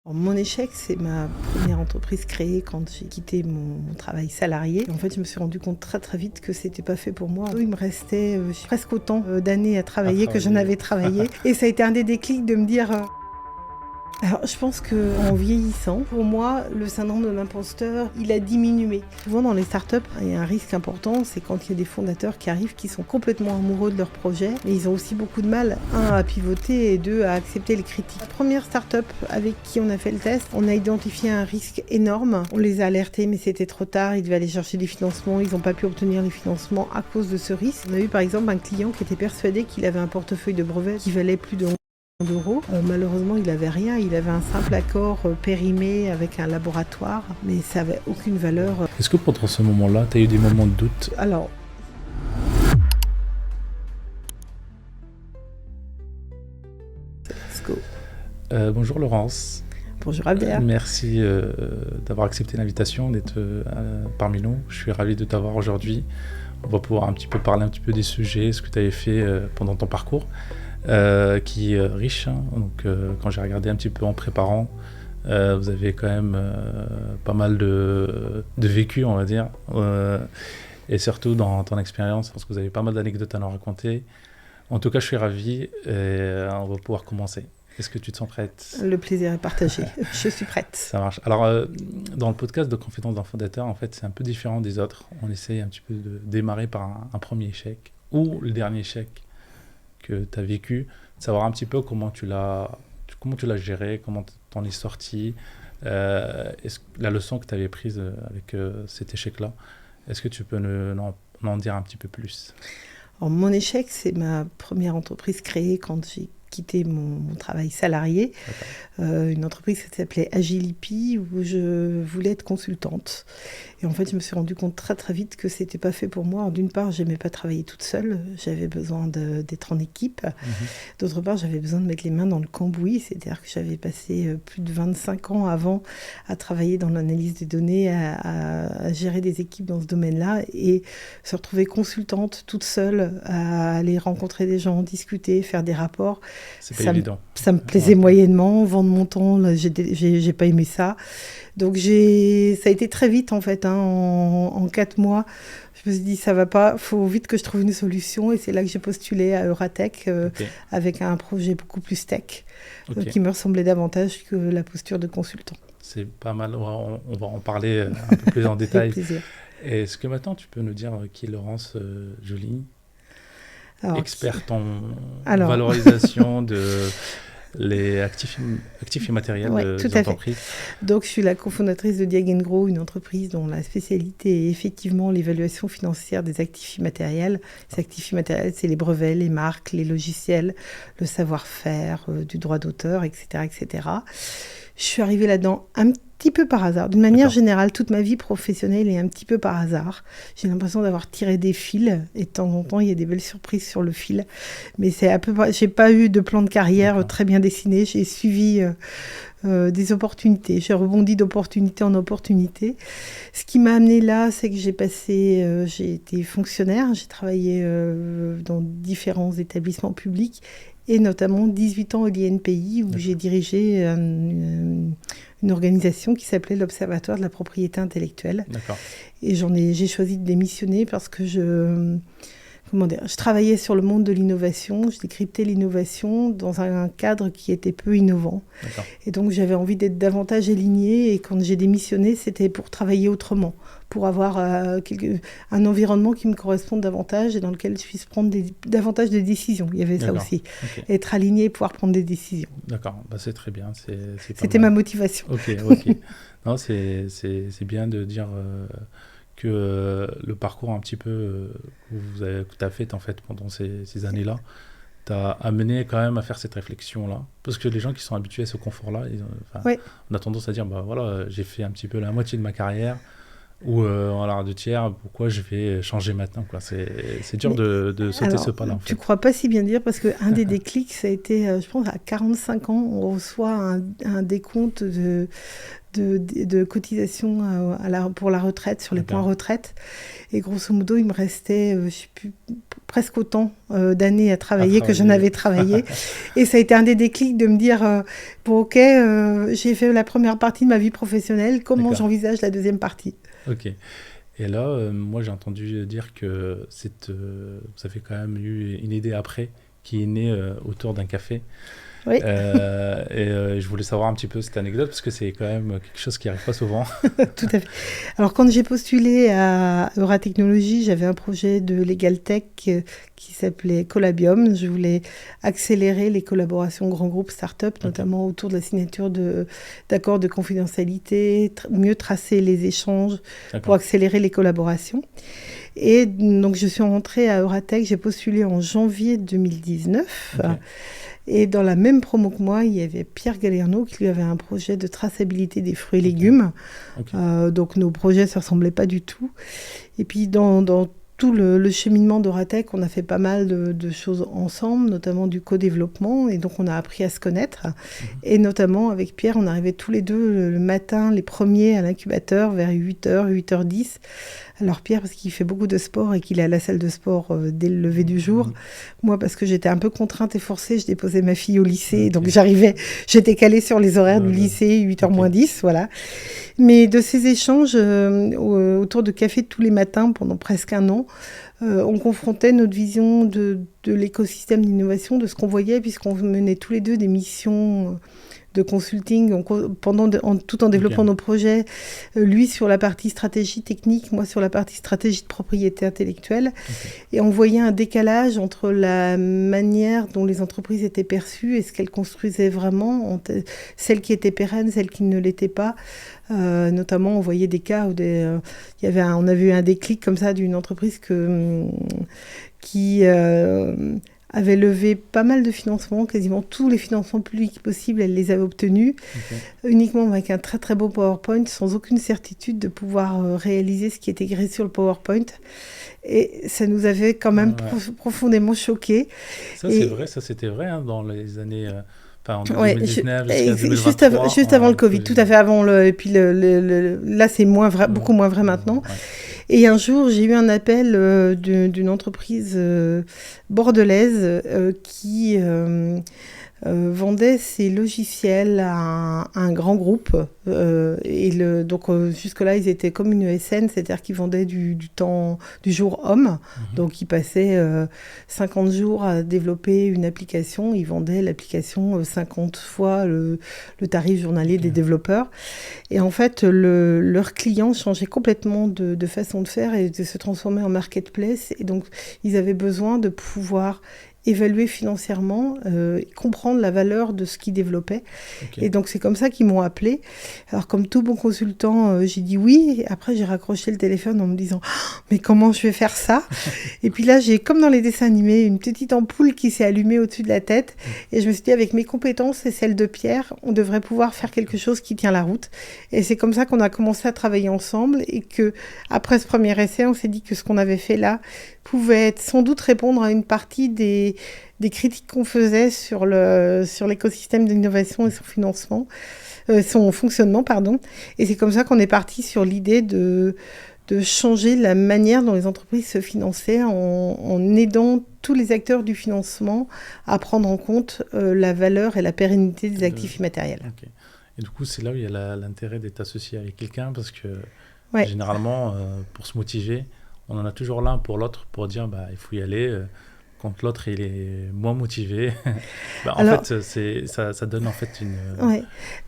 Alors, mon échec, c'est ma première entreprise créée quand j'ai quitté mon travail salarié. En fait, je me suis rendu compte très très vite que c'était pas fait pour moi. Il me restait presque autant d'années à travailler que j'en avais travaillé. Et ça a été un des déclics de me dire... Alors, je pense qu'en vieillissant, pour moi, le syndrome de l'imposteur, il a diminué. Souvent dans les startups, il y a un risque important, c'est quand il y a des fondateurs qui arrivent qui sont complètement amoureux de leur projet, mais ils ont aussi beaucoup de mal, à pivoter et deux, à accepter les critiques. La première startup avec qui on a fait le test, on a identifié un risque énorme. On les a alertés, mais c'était trop tard, ils devaient aller chercher des financements, ils n'ont pas pu obtenir les financements à cause de ce risque. On a eu par exemple un client qui était persuadé qu'il avait un portefeuille de brevets qui valait plus de d'euros. Malheureusement, il n'avait rien. Il avait un simple accord périmé avec un laboratoire, mais ça n'avait aucune valeur. Est-ce que pendant ce moment-là, tu as eu des moments de doute? Alors, let's go. Bonjour Laurence. Bonjour Albert. Merci d'avoir accepté l'invitation, d'être parmi nous. Je suis ravi de t'avoir aujourd'hui. On va pouvoir un petit peu parler un petit peu des sujets, ce que tu avais fait pendant ton parcours. Qui est riche, hein. Donc quand j'ai regardé un petit peu en préparant, vous avez quand même pas mal de vécu, on va dire, et surtout dans ton expérience, je pense que vous avez pas mal d'anecdotes à nous raconter. En tout cas, je suis ravi et on va pouvoir commencer. Est-ce que tu te sens prête? Le plaisir est partagé. Je suis prête. Ça marche. Alors, dans le podcast de Confidence d'un fondateur, en fait, c'est un peu différent des autres. On essaye un petit peu de démarrer par un premier échec ou le dernier échec que tu as vécu, de savoir un petit peu comment tu l'as géré, comment tu en es sorti, la leçon que tu avais prise avec cet échec-là. Est-ce que tu peux en dire un petit peu plus? Alors, mon échec, c'est ma première entreprise créée quand j'ai quitté mon travail salarié, une entreprise qui s'appelait Agilipi, où je voulais être consultante. Et en fait, je me suis rendu compte très très vite que c'était pas fait pour moi. Alors, d'une part, j'aimais pas travailler toute seule, j'avais besoin d'être en équipe. D'autre part, j'avais besoin de mettre les mains dans le cambouis, c'est-à-dire que j'avais passé plus de 25 ans avant à travailler dans l'analyse des données, à gérer des équipes dans ce domaine-là, et se retrouver consultante toute seule, à aller rencontrer des gens, discuter, faire des rapports. C'est pas évident. Ça me plaisait moyennement, vendre mon temps, là, j'ai pas aimé ça. Donc ça a été très vite en fait, hein, en 4 mois. Je me suis dit ça va pas, faut vite que je trouve une solution, et c'est là que j'ai postulé à Euratech avec un projet beaucoup plus tech qui me ressemblait davantage que la posture de consultant. C'est pas mal, on va en parler un peu plus en détail. Avec plaisir. Est-ce que maintenant tu peux nous dire qui est Laurence Joly, Alors, experte en valorisation de les actifs immatériels des entreprises? Donc, je suis la cofondatrice de Diag & Grow, une entreprise dont la spécialité est effectivement l'évaluation financière des actifs immatériels. Les actifs immatériels, c'est les brevets, les marques, les logiciels, le savoir-faire, du droit d'auteur, etc., etc. Je suis arrivée là-dedans un petit peu par hasard. D'une manière générale, toute ma vie professionnelle est un petit peu par hasard. J'ai l'impression d'avoir tiré des fils, et de temps en temps, il y a des belles surprises sur le fil. Mais c'est à peu près... J'ai pas eu de plan de carrière très bien dessiné. J'ai suivi des opportunités. J'ai rebondi d'opportunité en opportunité. Ce qui m'a amenée là, c'est que j'ai été fonctionnaire. J'ai travaillé dans différents établissements publics, et notamment 18 ans au l'INPI, où j'ai dirigé une organisation qui s'appelait l'Observatoire de la propriété intellectuelle. Et j'ai choisi de démissionner parce que je travaillais sur le monde de l'innovation, je décryptais l'innovation dans un cadre qui était peu innovant. Et donc j'avais envie d'être davantage alignée, et quand j'ai démissionné, c'était pour travailler autrement, pour avoir un environnement qui me corresponde davantage et dans lequel je puisse prendre davantage de décisions. Il y avait ça aussi, être aligné et pouvoir prendre des décisions. D'accord, c'est très bien. C'était ma motivation. Ok. Non, c'est bien de dire que le parcours un petit peu que tu as fait en fait pendant ces années-là t'a amené quand même à faire cette réflexion-là. Parce que les gens qui sont habitués à ce confort-là, on a tendance à dire, j'ai fait un petit peu la moitié de ma carrière, Ou à la radio tiers, pourquoi je vais changer maintenant, quoi. C'est dur de sauter ce pas-là, en fait. Tu ne crois pas si bien dire, parce qu'un des déclics, ça a été, je pense, à 45 ans, on reçoit un décompte de cotisation pour la retraite, sur les points retraite. Et grosso modo, il me restait, je sais plus, presque autant d'années à travailler que j'en avais travaillé. Et ça a été un des déclics de me dire, bon ok, j'ai fait la première partie de ma vie professionnelle, comment j'envisage la deuxième partie? Ok. Et là, moi j'ai entendu dire que vous avez quand même eu une idée après qui est née autour d'un café. Oui. Je voulais savoir un petit peu cette anecdote parce que c'est quand même quelque chose qui n'arrive pas souvent. Tout à fait. Alors quand j'ai postulé à Euratechnologies, j'avais un projet de Legal Tech qui s'appelait Collabium. Je voulais accélérer les collaborations grands groupes start-up, notamment autour de la signature d'accords de confidentialité, mieux tracer les échanges pour accélérer les collaborations. Et donc je suis rentrée à Euratech, j'ai postulé en janvier 2019. Et dans la même promo que moi, il y avait Pierre Galerno qui lui avait un projet de traçabilité des fruits et légumes. Donc nos projets ne se ressemblaient pas du tout. Et puis dans tout le cheminement d'Euratech, on a fait pas mal de choses ensemble, notamment du co-développement. Et donc on a appris à se connaître. Et notamment avec Pierre, on arrivait tous les deux le matin, les premiers à l'incubateur vers 8h, 8h10. Alors Pierre, parce qu'il fait beaucoup de sport et qu'il est à la salle de sport dès le lever du jour. Moi, parce que j'étais un peu contrainte et forcée, je déposais ma fille au lycée. Donc j'étais calée sur les horaires du lycée, 8h moins 10, voilà. Mais de ces échanges autour de café tous les matins pendant presque un an, on confrontait notre vision de l'écosystème d'innovation, de ce qu'on voyait, puisqu'on menait tous les deux des missions de consulting tout en développant nos projets, lui sur la partie stratégie technique, moi sur la partie stratégie de propriété intellectuelle. Et on voyait un décalage entre la manière dont les entreprises étaient perçues et ce qu'elles construisaient vraiment, celles qui étaient pérennes, celles qui ne l'étaient pas. Notamment, on voyait des cas où on avait eu un déclic comme ça d'une entreprise qui avait levé pas mal de financements, quasiment tous les financements publics possibles, elle les avait obtenus, uniquement avec un très très beau PowerPoint, sans aucune certitude de pouvoir réaliser ce qui était écrit sur le PowerPoint. Et ça nous avait quand même profondément choqués. Ça, c'est vrai, ça c'était vrai dans les années... en 2019, jusqu'à 2023, juste avant le Covid, tout à fait avant et puis là c'est beaucoup moins vrai maintenant. Et un jour, j'ai eu un appel d'une entreprise bordelaise qui vendait ses logiciels à un grand groupe. Donc jusque-là, ils étaient comme une ESN, c'est-à-dire qu'ils vendaient du temps du jour homme. Donc ils passaient 50 jours à développer une application. Ils vendaient l'application 50 fois le tarif journalier des développeurs. Et en fait, leurs clients changeaient complètement de façon de faire et de se transformer en marketplace. Et donc, ils avaient besoin de pouvoir évaluer financièrement, comprendre la valeur de ce qu'ils développaient. Et donc, c'est comme ça qu'ils m'ont appelé. Alors, comme tout bon consultant, j'ai dit oui. Et après, j'ai raccroché le téléphone en me disant « Mais comment je vais faire ça ?» Et puis là, j'ai, comme dans les dessins animés, une petite ampoule qui s'est allumée au-dessus de la tête. Et je me suis dit, avec mes compétences et celles de Pierre, on devrait pouvoir faire quelque chose qui tient la route. Et c'est comme ça qu'on a commencé à travailler ensemble. Et qu'après ce premier essai, on s'est dit que ce qu'on avait fait là pouvait sans doute répondre à une partie des critiques qu'on faisait sur l'écosystème d'innovation et son financement, son fonctionnement, pardon. Et c'est comme ça qu'on est parti sur l'idée de changer la manière dont les entreprises se finançaient en aidant tous les acteurs du financement à prendre en compte la valeur et la pérennité des actifs immatériels. Et du coup, c'est là où il y a l'intérêt d'être associé avec quelqu'un parce que généralement, pour se motiver, on en a toujours l'un pour l'autre pour dire il faut y aller. Quand l'autre il est moins motivé, en fait, ça donne en fait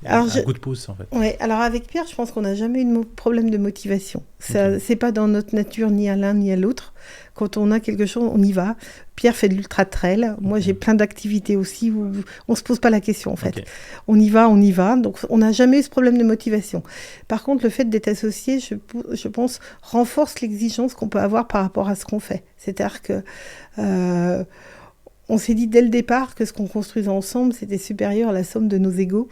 un coup de pouce en fait. Alors avec Pierre, je pense qu'on n'a jamais eu de problème de motivation. C'est pas dans notre nature ni à l'un ni à l'autre. Quand on a quelque chose, on y va. Pierre fait de l'ultra-trail. Moi, j'ai plein d'activités aussi où on ne se pose pas la question, en fait. On y va. Donc, on n'a jamais eu ce problème de motivation. Par contre, le fait d'être associé, je pense, renforce l'exigence qu'on peut avoir par rapport à ce qu'on fait. C'est-à-dire que on s'est dit dès le départ que ce qu'on construisait ensemble, c'était supérieur à la somme de nos égos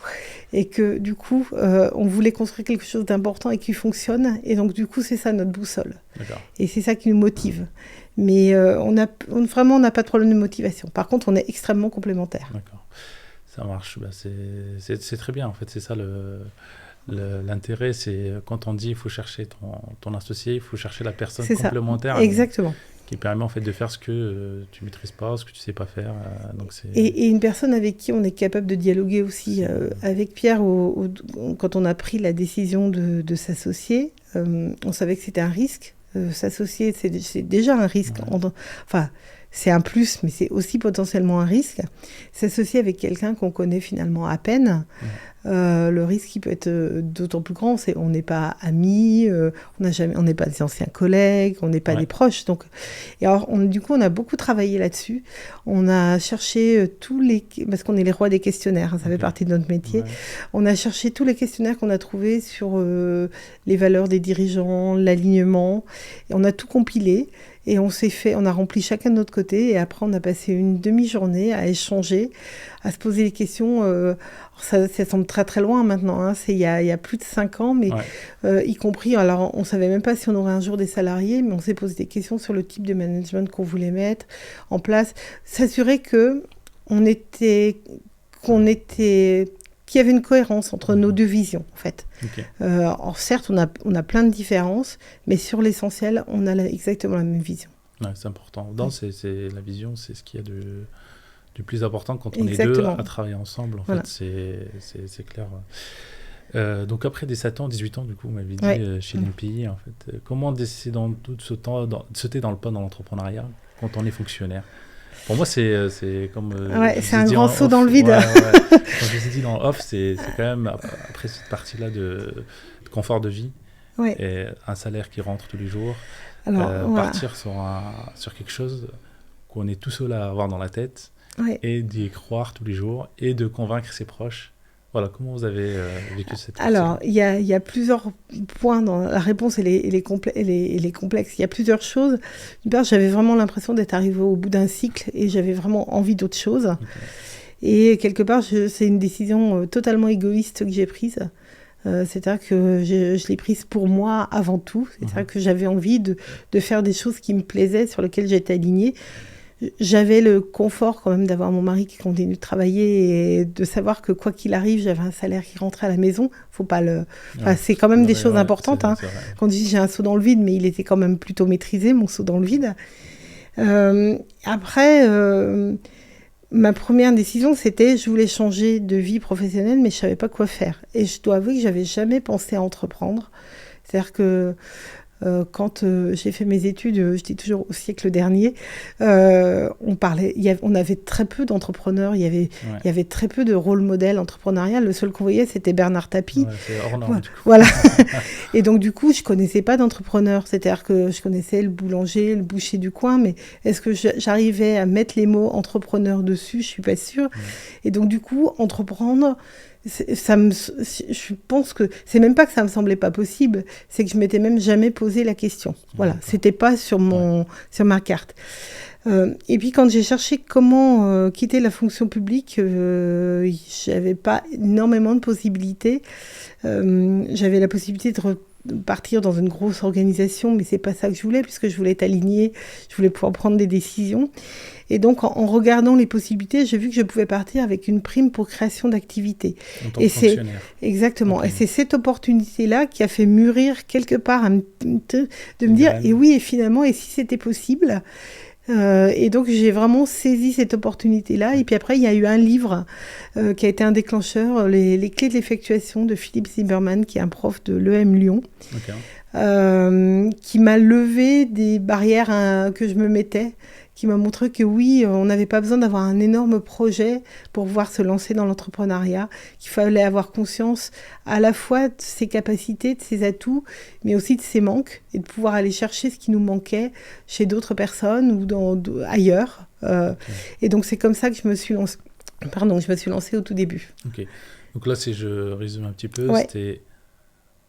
et que du coup, on voulait construire quelque chose d'important et qui fonctionne. Et donc du coup, c'est ça notre boussole. D'accord. Et c'est ça qui nous motive. Mais vraiment, on n'a pas de problème de motivation. Par contre, on est extrêmement complémentaires. D'accord. Ça marche. Bah, c'est très bien, en fait. C'est ça l'intérêt. C'est quand on dit il faut chercher ton associé, il faut chercher la personne C'est complémentaire. Ça. Exactement. Qui permet en fait de faire ce que tu maîtrises pas, ce que tu sais pas faire. Et une personne avec qui on est capable de dialoguer aussi. Avec Pierre, quand on a pris la décision de s'associer, on savait que c'était un risque. S'associer, c'est déjà un risque. Ouais. Enfin, c'est un plus, mais c'est aussi potentiellement un risque. S'associer avec quelqu'un qu'on connaît finalement à peine, le risque il peut être d'autant plus grand. On n'est pas amis, on n'est pas des anciens collègues, on n'est pas des proches. Donc, et alors, du coup, on a beaucoup travaillé là-dessus. On a cherché parce qu'on est les rois des questionnaires, ça fait partie de notre métier. Ouais. On a cherché tous les questionnaires qu'on a trouvés sur les valeurs des dirigeants, l'alignement. Et on a tout compilé. Et on a rempli chacun de notre côté. Et après, on a passé une demi-journée à échanger, à se poser des questions. Ça semble très très loin maintenant. Hein. Il y a plus de 5 ans, mais y compris. Alors, on ne savait même pas si on aurait un jour des salariés, mais on s'est posé des questions sur le type de management qu'on voulait mettre en place. S'assurer qu'il y avait une cohérence entre nos deux visions, en fait. Okay. Alors certes, on a plein de différences, mais sur l'essentiel, on a exactement la même vision. Ouais, c'est important. C'est la vision, c'est ce qu'il y a du plus important quand on est deux à travailler ensemble. En fait, c'est clair. Donc après des 7 ans, 18 ans, du coup, vous m'avez dit, chez l'NPI, en fait, comment décider de sauter dans le pas dans l'entrepreneuriat quand on est fonctionnaire ? Pour moi, c'est comme... c'est un grand saut dans le vide. Quand je vous ai dit dans off, c'est quand même, après cette partie-là de confort de vie, et un salaire qui rentre tous les jours, partir sur quelque chose qu'on est tout seul à avoir dans la tête, et d'y croire tous les jours, et de convaincre ses proches. Voilà, comment vous avez vécu cette partie ? Alors, il y a plusieurs points dans la réponse, elle est complexe. Il y a plusieurs choses. D'une part, j'avais vraiment l'impression d'être arrivée au bout d'un cycle et j'avais vraiment envie d'autre chose. Okay. Et quelque part, c'est une décision totalement égoïste que j'ai prise. C'est-à-dire que je l'ai prise pour moi avant tout. C'est-à-dire que j'avais envie de faire des choses qui me plaisaient, sur lesquelles j'étais alignée. J'avais le confort quand même d'avoir mon mari qui continue de travailler et de savoir que quoi qu'il arrive, j'avais un salaire qui rentrait à la maison. Faut pas c'est quand même des choses importantes. C'est quand je dis j'ai un saut dans le vide, mais il était quand même plutôt maîtrisé, mon saut dans le vide. Après, ma première décision, c'était je voulais changer de vie professionnelle, mais je savais pas quoi faire. Et je dois avouer que j'avais jamais pensé à entreprendre. C'est-à-dire que quand j'ai fait mes études, j'étais toujours au siècle dernier, on avait très peu d'entrepreneurs, il y avait très peu de rôle modèle entrepreneurial. Le seul qu'on voyait, c'était Bernard Tapie. C'est hors norme, du coup. Voilà. Et donc, du coup, je connaissais pas d'entrepreneur. C'est-à-dire que je connaissais le boulanger, le boucher du coin, mais est-ce que j'arrivais à mettre les mots entrepreneur dessus ? Je suis pas sûre. Et donc, du coup, entreprendre... je pense que c'est même pas que ça me semblait pas possible, c'est que je m'étais même jamais posé la question. Voilà, c'était pas sur ma carte. Et puis quand j'ai cherché comment quitter la fonction publique, j'avais pas énormément de possibilités. J'avais la possibilité de partir dans une grosse organisation, mais c'est pas ça que je voulais, puisque je voulais être alignée, je voulais pouvoir prendre des décisions. Et donc, en regardant les possibilités, j'ai vu que je pouvais partir avec une prime pour création d'activité. En tant que fonctionnaire. Exactement. Okay. Et c'est cette opportunité-là qui a fait mûrir quelque part de me dire, et oui, et finalement, et si c'était possible ? Et donc, j'ai vraiment saisi cette opportunité-là. Et puis après, il y a eu un livre qui a été un déclencheur, les clés de l'effectuation de Philippe Zimmermann, qui est un prof de l'EM Lyon. Okay. Qui m'a levé des barrières que je me mettais, qui m'a montré que oui, on n'avait pas besoin d'avoir un énorme projet pour pouvoir se lancer dans l'entrepreneuriat, qu'il fallait avoir conscience à la fois de ses capacités, de ses atouts, mais aussi de ses manques, et de pouvoir aller chercher ce qui nous manquait chez d'autres personnes ou ailleurs. Okay. Et donc c'est comme ça que je me suis lancée au tout début. Ok. Donc là, si je résume un petit peu, c'était...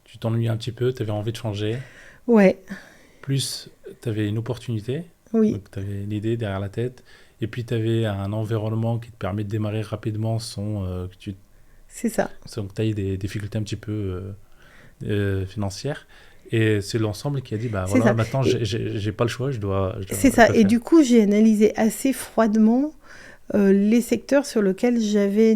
Tu t'ennuyais un petit peu, tu avais envie de changer. Ouais. Plus, tu avais une opportunité. Oui. Donc, tu avais l'idée derrière la tête. Et puis, tu avais un environnement qui te permet de démarrer rapidement sans que C'est ça. sans que tu aies des difficultés un petit peu financières. Et c'est l'ensemble qui a dit, bah C'est voilà, ça. maintenant, Et j'ai pas le choix, c'est je ça. dois Et faire. du coup, j'ai analysé assez froidement les secteurs sur lesquels j'avais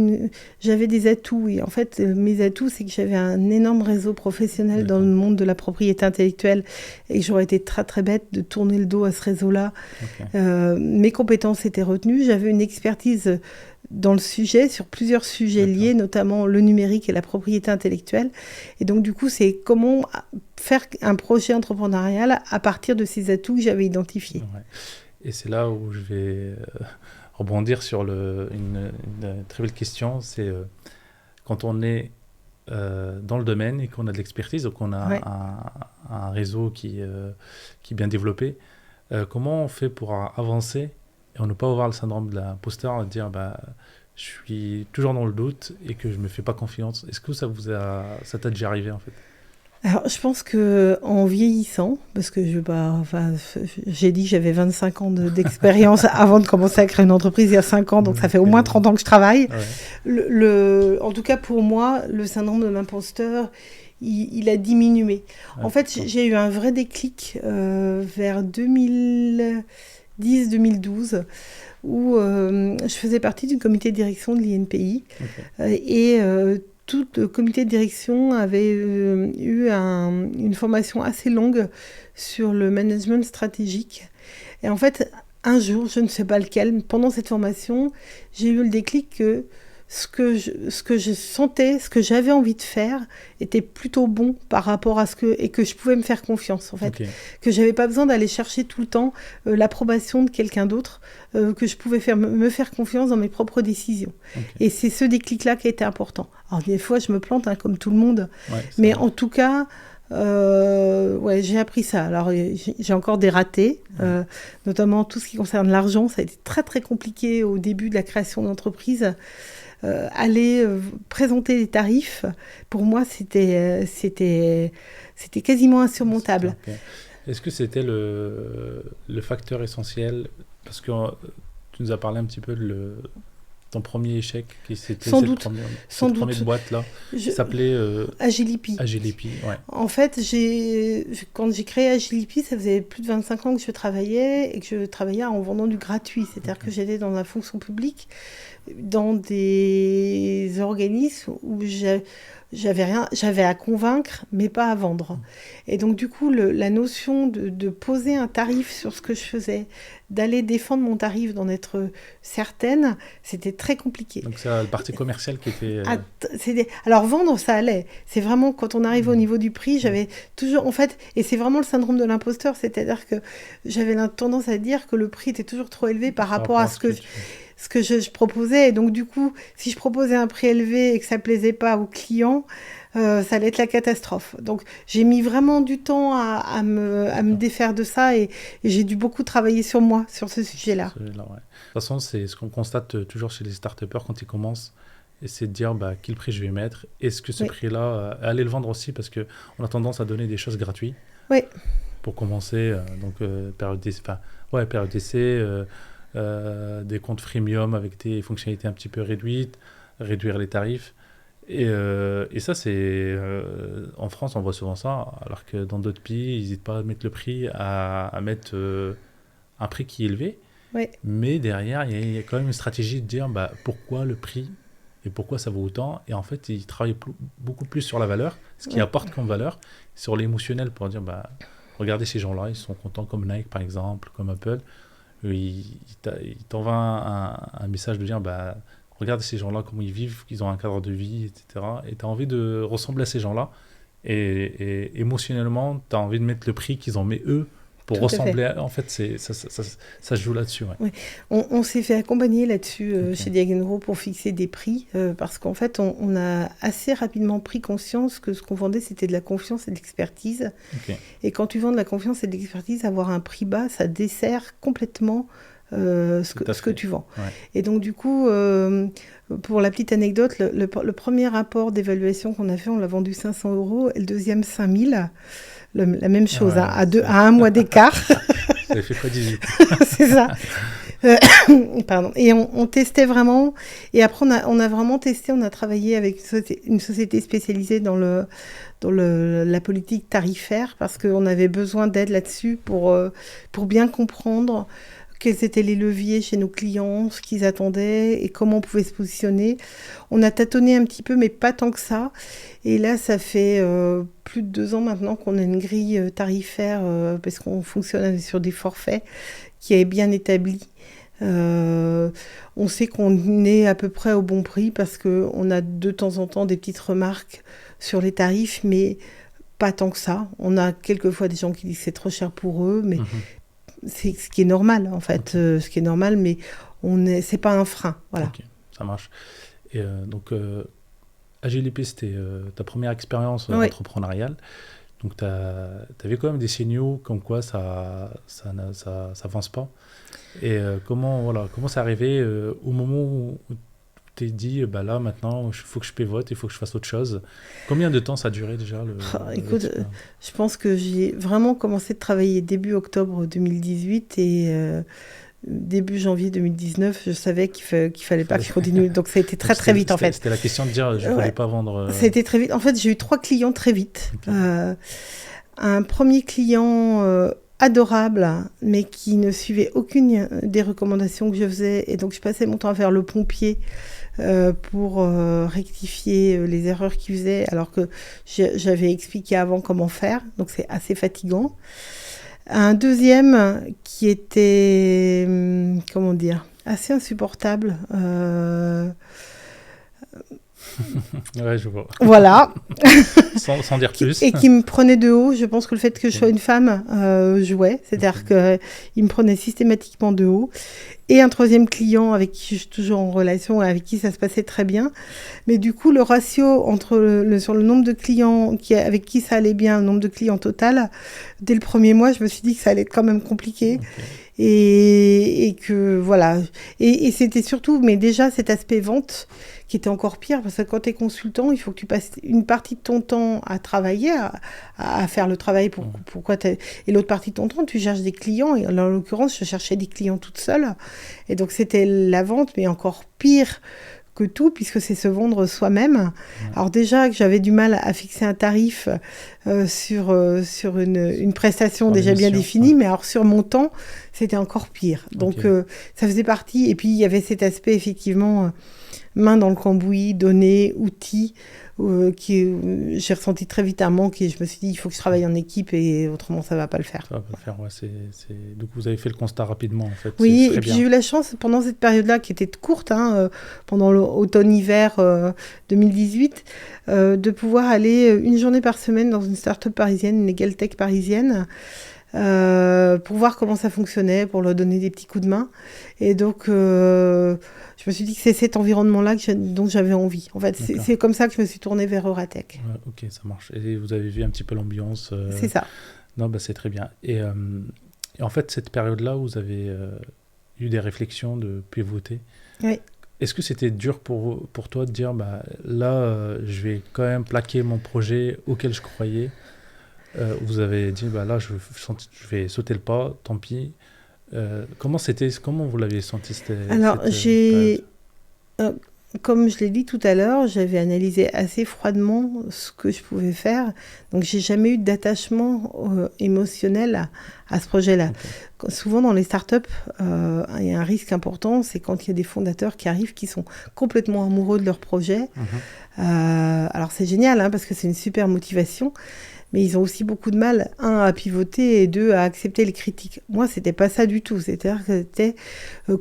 des atouts. Et en fait, mes atouts, c'est que j'avais un énorme réseau professionnel dans le D'accord. monde de la propriété intellectuelle et que j'aurais été très très bête de tourner le dos à ce réseau-là. Ok. Mes compétences étaient retenues. J'avais une expertise dans le sujet, sur plusieurs sujets D'accord. liés, notamment le numérique et la propriété intellectuelle. Et donc, du coup, c'est comment faire un projet entrepreneurial à partir de ces atouts que j'avais identifiés. Ouais. Et c'est là où je vais rebondir sur une très belle question. C'est quand on est dans le domaine et qu'on a de l'expertise, donc on a Ouais. un réseau qui est bien développé, comment on fait pour avancer et ne pas avoir le syndrome de l'imposteur, de dire bah, je suis toujours dans le doute et que je ne me fais pas confiance. Est-ce que ça t'a déjà arrivé en fait? Alors, je pense que en vieillissant, parce que j'ai dit que j'avais 25 ans d'expérience avant de commencer à créer une entreprise il y a 5 ans, donc ça fait au moins 30 ans que je travaille. Ouais. En tout cas, pour moi, le syndrome de l'imposteur, il a diminué. Ouais, En fait, d'accord. j'ai eu un vrai déclic vers 2010-2012, où je faisais partie du comité de direction de l'INPI. Ok. Tout le comité de direction avait eu une formation assez longue sur le management stratégique. Et en fait, un jour, je ne sais pas lequel, pendant cette formation, j'ai eu le déclic que ce que je sentais, ce que j'avais envie de faire, était plutôt bon par rapport à et que je pouvais me faire confiance, en fait. Ok. Que j'avais pas besoin d'aller chercher tout le temps l'approbation de quelqu'un d'autre, que je pouvais me faire confiance dans mes propres décisions. Ok. Et c'est ce déclic-là qui a été important. Alors, des fois, je me plante, hein, comme tout le monde, Ouais, ça mais arrive. en tout cas, ouais, j'ai appris ça. Alors, j'ai encore des ratés, notamment tout ce qui concerne l'argent. Ça a été très, très compliqué au début de la création d'entreprise. Aller présenter des tarifs, pour moi, c'était quasiment insurmontable. Ok. Est-ce que c'était le facteur essentiel? Parce que tu nous as parlé un petit peu de ton premier échec, qui c'était Sans doute, sans cette première doute. boîte-là, qui s'appelait Agilipi. Agilipi. Ouais. En fait, quand j'ai créé Agilipi, ça faisait plus de 25 ans que je travaillais et que je travaillais en vendant du gratuit. C'est-à-dire que j'étais dans la fonction publique, dans des organismes où j'avais à convaincre, mais pas à vendre. Et donc, du coup, la notion de poser un tarif sur ce que je faisais, d'aller défendre mon tarif, d'en être certaine, c'était très compliqué. Donc c'est la partie commerciale qui était... Alors, vendre, ça allait. C'est vraiment, quand on arrive au niveau du prix, j'avais toujours, en fait, et c'est vraiment le syndrome de l'imposteur, c'est-à-dire que j'avais tendance à dire que le prix était toujours trop élevé par rapport à ce que je proposais. Et donc, du coup, si je proposais un prix élevé et que ça plaisait pas aux clients, ça allait être la catastrophe. Donc, j'ai mis vraiment du temps à me défaire de ça et j'ai dû beaucoup travailler sur moi, sur ce sujet-là. Ouais. De toute façon, c'est ce qu'on constate toujours chez les start-upers quand ils commencent, et c'est de dire bah, quel prix je vais mettre, est-ce que ce prix-là, aller le vendre aussi, parce qu'on a tendance à donner des choses gratuites pour commencer, période d'essai, des comptes freemium avec des fonctionnalités un petit peu réduites, réduire les tarifs. Et ça, en France, on voit souvent ça, alors que dans d'autres pays, ils n'hésitent pas à mettre le prix, à mettre un prix qui est élevé. Ouais. Mais derrière, il y a quand même une stratégie de dire bah, pourquoi le prix et pourquoi ça vaut autant. Et en fait, ils travaillent beaucoup plus sur la valeur, ce qui apporte comme valeur, sur l'émotionnel pour dire bah, regardez ces gens-là, ils sont contents, comme Nike par exemple, comme Apple. Il t'envoie un message de dire bah, regarde ces gens-là, comment ils vivent, qu'ils ont un cadre de vie, etc. Et tu as envie de ressembler à ces gens-là. Et émotionnellement, tu as envie de mettre le prix qu'ils ont mis eux pour Tout à ressembler fait. En fait, ça se joue là-dessus. Ouais. Ouais. On s'est fait accompagner là-dessus chez Diageo pour fixer des prix parce qu'en fait, on a assez rapidement pris conscience que ce qu'on vendait, c'était de la confiance et de l'expertise. Okay. Et quand tu vends de la confiance et de l'expertise, avoir un prix bas, ça dessert complètement ce que tu vends. Ouais. Et donc, du coup, pour la petite anecdote, le premier rapport d'évaluation qu'on a fait, on l'a vendu 500 € et le deuxième 5000. La même chose, à un mois d'écart. Ça fait pas 18. C'est ça. Euh, pardon. Et on testait vraiment. Et après, on a vraiment testé. On a travaillé avec une société spécialisée dans la politique tarifaire parce qu'on avait besoin d'aide là-dessus pour bien comprendre quels étaient les leviers chez nos clients, ce qu'ils attendaient et comment on pouvait se positionner. On a tâtonné un petit peu, mais pas tant que ça. Et là, ça fait plus de 2 ans maintenant qu'on a une grille tarifaire parce qu'on fonctionne sur des forfaits qui est bien établie. On sait qu'on est à peu près au bon prix parce qu'on a de temps en temps des petites remarques sur les tarifs, mais pas tant que ça. On a quelquefois des gens qui disent que c'est trop cher pour eux, mais c'est ce qui est normal en fait, ce qui est normal, mais c'est pas un frein, voilà. Ok, ça marche. Et donc, Agilip, c'était ta première expérience entrepreneuriale. Donc, tu avais quand même des signaux comme quoi ça avance pas. Et comment c'est arrivé au moment où tu t'es dit, là maintenant, il faut que je pivote, il faut que je fasse autre chose. Combien de temps ça a duré déjà écoute, je pense que j'ai vraiment commencé de travailler début octobre 2018 et début janvier 2019, je savais qu'il fallait pas que je continue. Donc ça a été très très vite en fait. C'était la question de dire, je ne voulais pas vendre... Ça a été très vite. En fait, j'ai eu 3 clients très vite. Okay. Un premier client... adorable, mais qui ne suivait aucune des recommandations que je faisais. Et donc, je passais mon temps à faire le pompier pour rectifier les erreurs qu'il faisait, alors que j'avais expliqué avant comment faire. Donc, c'est assez fatigant. Un deuxième qui était, comment dire, assez insupportable. Ouais, je vois. Voilà. sans dire plus. Et qui me prenait de haut. Je pense que le fait que je sois une femme jouait. C'est-à-dire qu'il me prenait systématiquement de haut. Et un troisième client avec qui je suis toujours en relation et avec qui ça se passait très bien. Mais du coup, le ratio sur le nombre de clients avec qui ça allait bien, le nombre de clients total, dès le premier mois, je me suis dit que ça allait être quand même compliqué. Okay. Et que voilà. Et c'était surtout, mais déjà cet aspect vente qui était encore pire, parce que quand tu es consultant, il faut que tu passes une partie de ton temps à travailler, à faire le travail et l'autre partie de ton temps, tu cherches des clients. Et en l'occurrence, je cherchais des clients toute seule. Et donc, c'était la vente, mais encore pire que tout, puisque c'est se vendre soi-même. Ouais. Alors déjà, que j'avais du mal à fixer un tarif sur une prestation déjà bien définie, mais alors sur mon temps, c'était encore pire. Donc, ça faisait partie. Et puis, il y avait cet aspect, effectivement... main dans le cambouis, données, outils, j'ai ressenti très vite un manque et je me suis dit il faut que je travaille en équipe et autrement ça va pas le faire. Ça va pas le faire, ouais. Donc vous avez fait le constat rapidement en fait. Oui, et puis j'ai eu la chance pendant cette période-là qui était courte, pendant l'automne-hiver 2018, de pouvoir aller une journée par semaine dans une start-up parisienne, une legal tech parisienne. Pour voir comment ça fonctionnait, pour leur donner des petits coups de main. Et donc, je me suis dit que c'est cet environnement-là dont j'avais envie. En fait, c'est comme ça que je me suis tournée vers Euratech. Ouais, ok, ça marche. Et vous avez vu un petit peu l'ambiance C'est ça. Non, c'est très bien. Et en fait, cette période-là, vous avez eu des réflexions de pivoter. Oui. Est-ce que c'était dur pour toi de dire, là, je vais quand même plaquer mon projet auquel je croyais? Vous avez dit, là, je vais sauter le pas, tant pis. Comment vous l'aviez senti Alors, comme je l'ai dit tout à l'heure, j'avais analysé assez froidement ce que je pouvais faire. Donc, j'ai jamais eu d'attachement émotionnel à ce projet-là. Okay. Souvent, dans les startups, il y a un risque important, c'est quand il y a des fondateurs qui arrivent, qui sont complètement amoureux de leur projet. Alors, c'est génial, parce que c'est une super motivation. Mais ils ont aussi beaucoup de mal, 1, à pivoter et 2, à accepter les critiques. Moi, c'était pas ça du tout. C'est-à-dire que c'était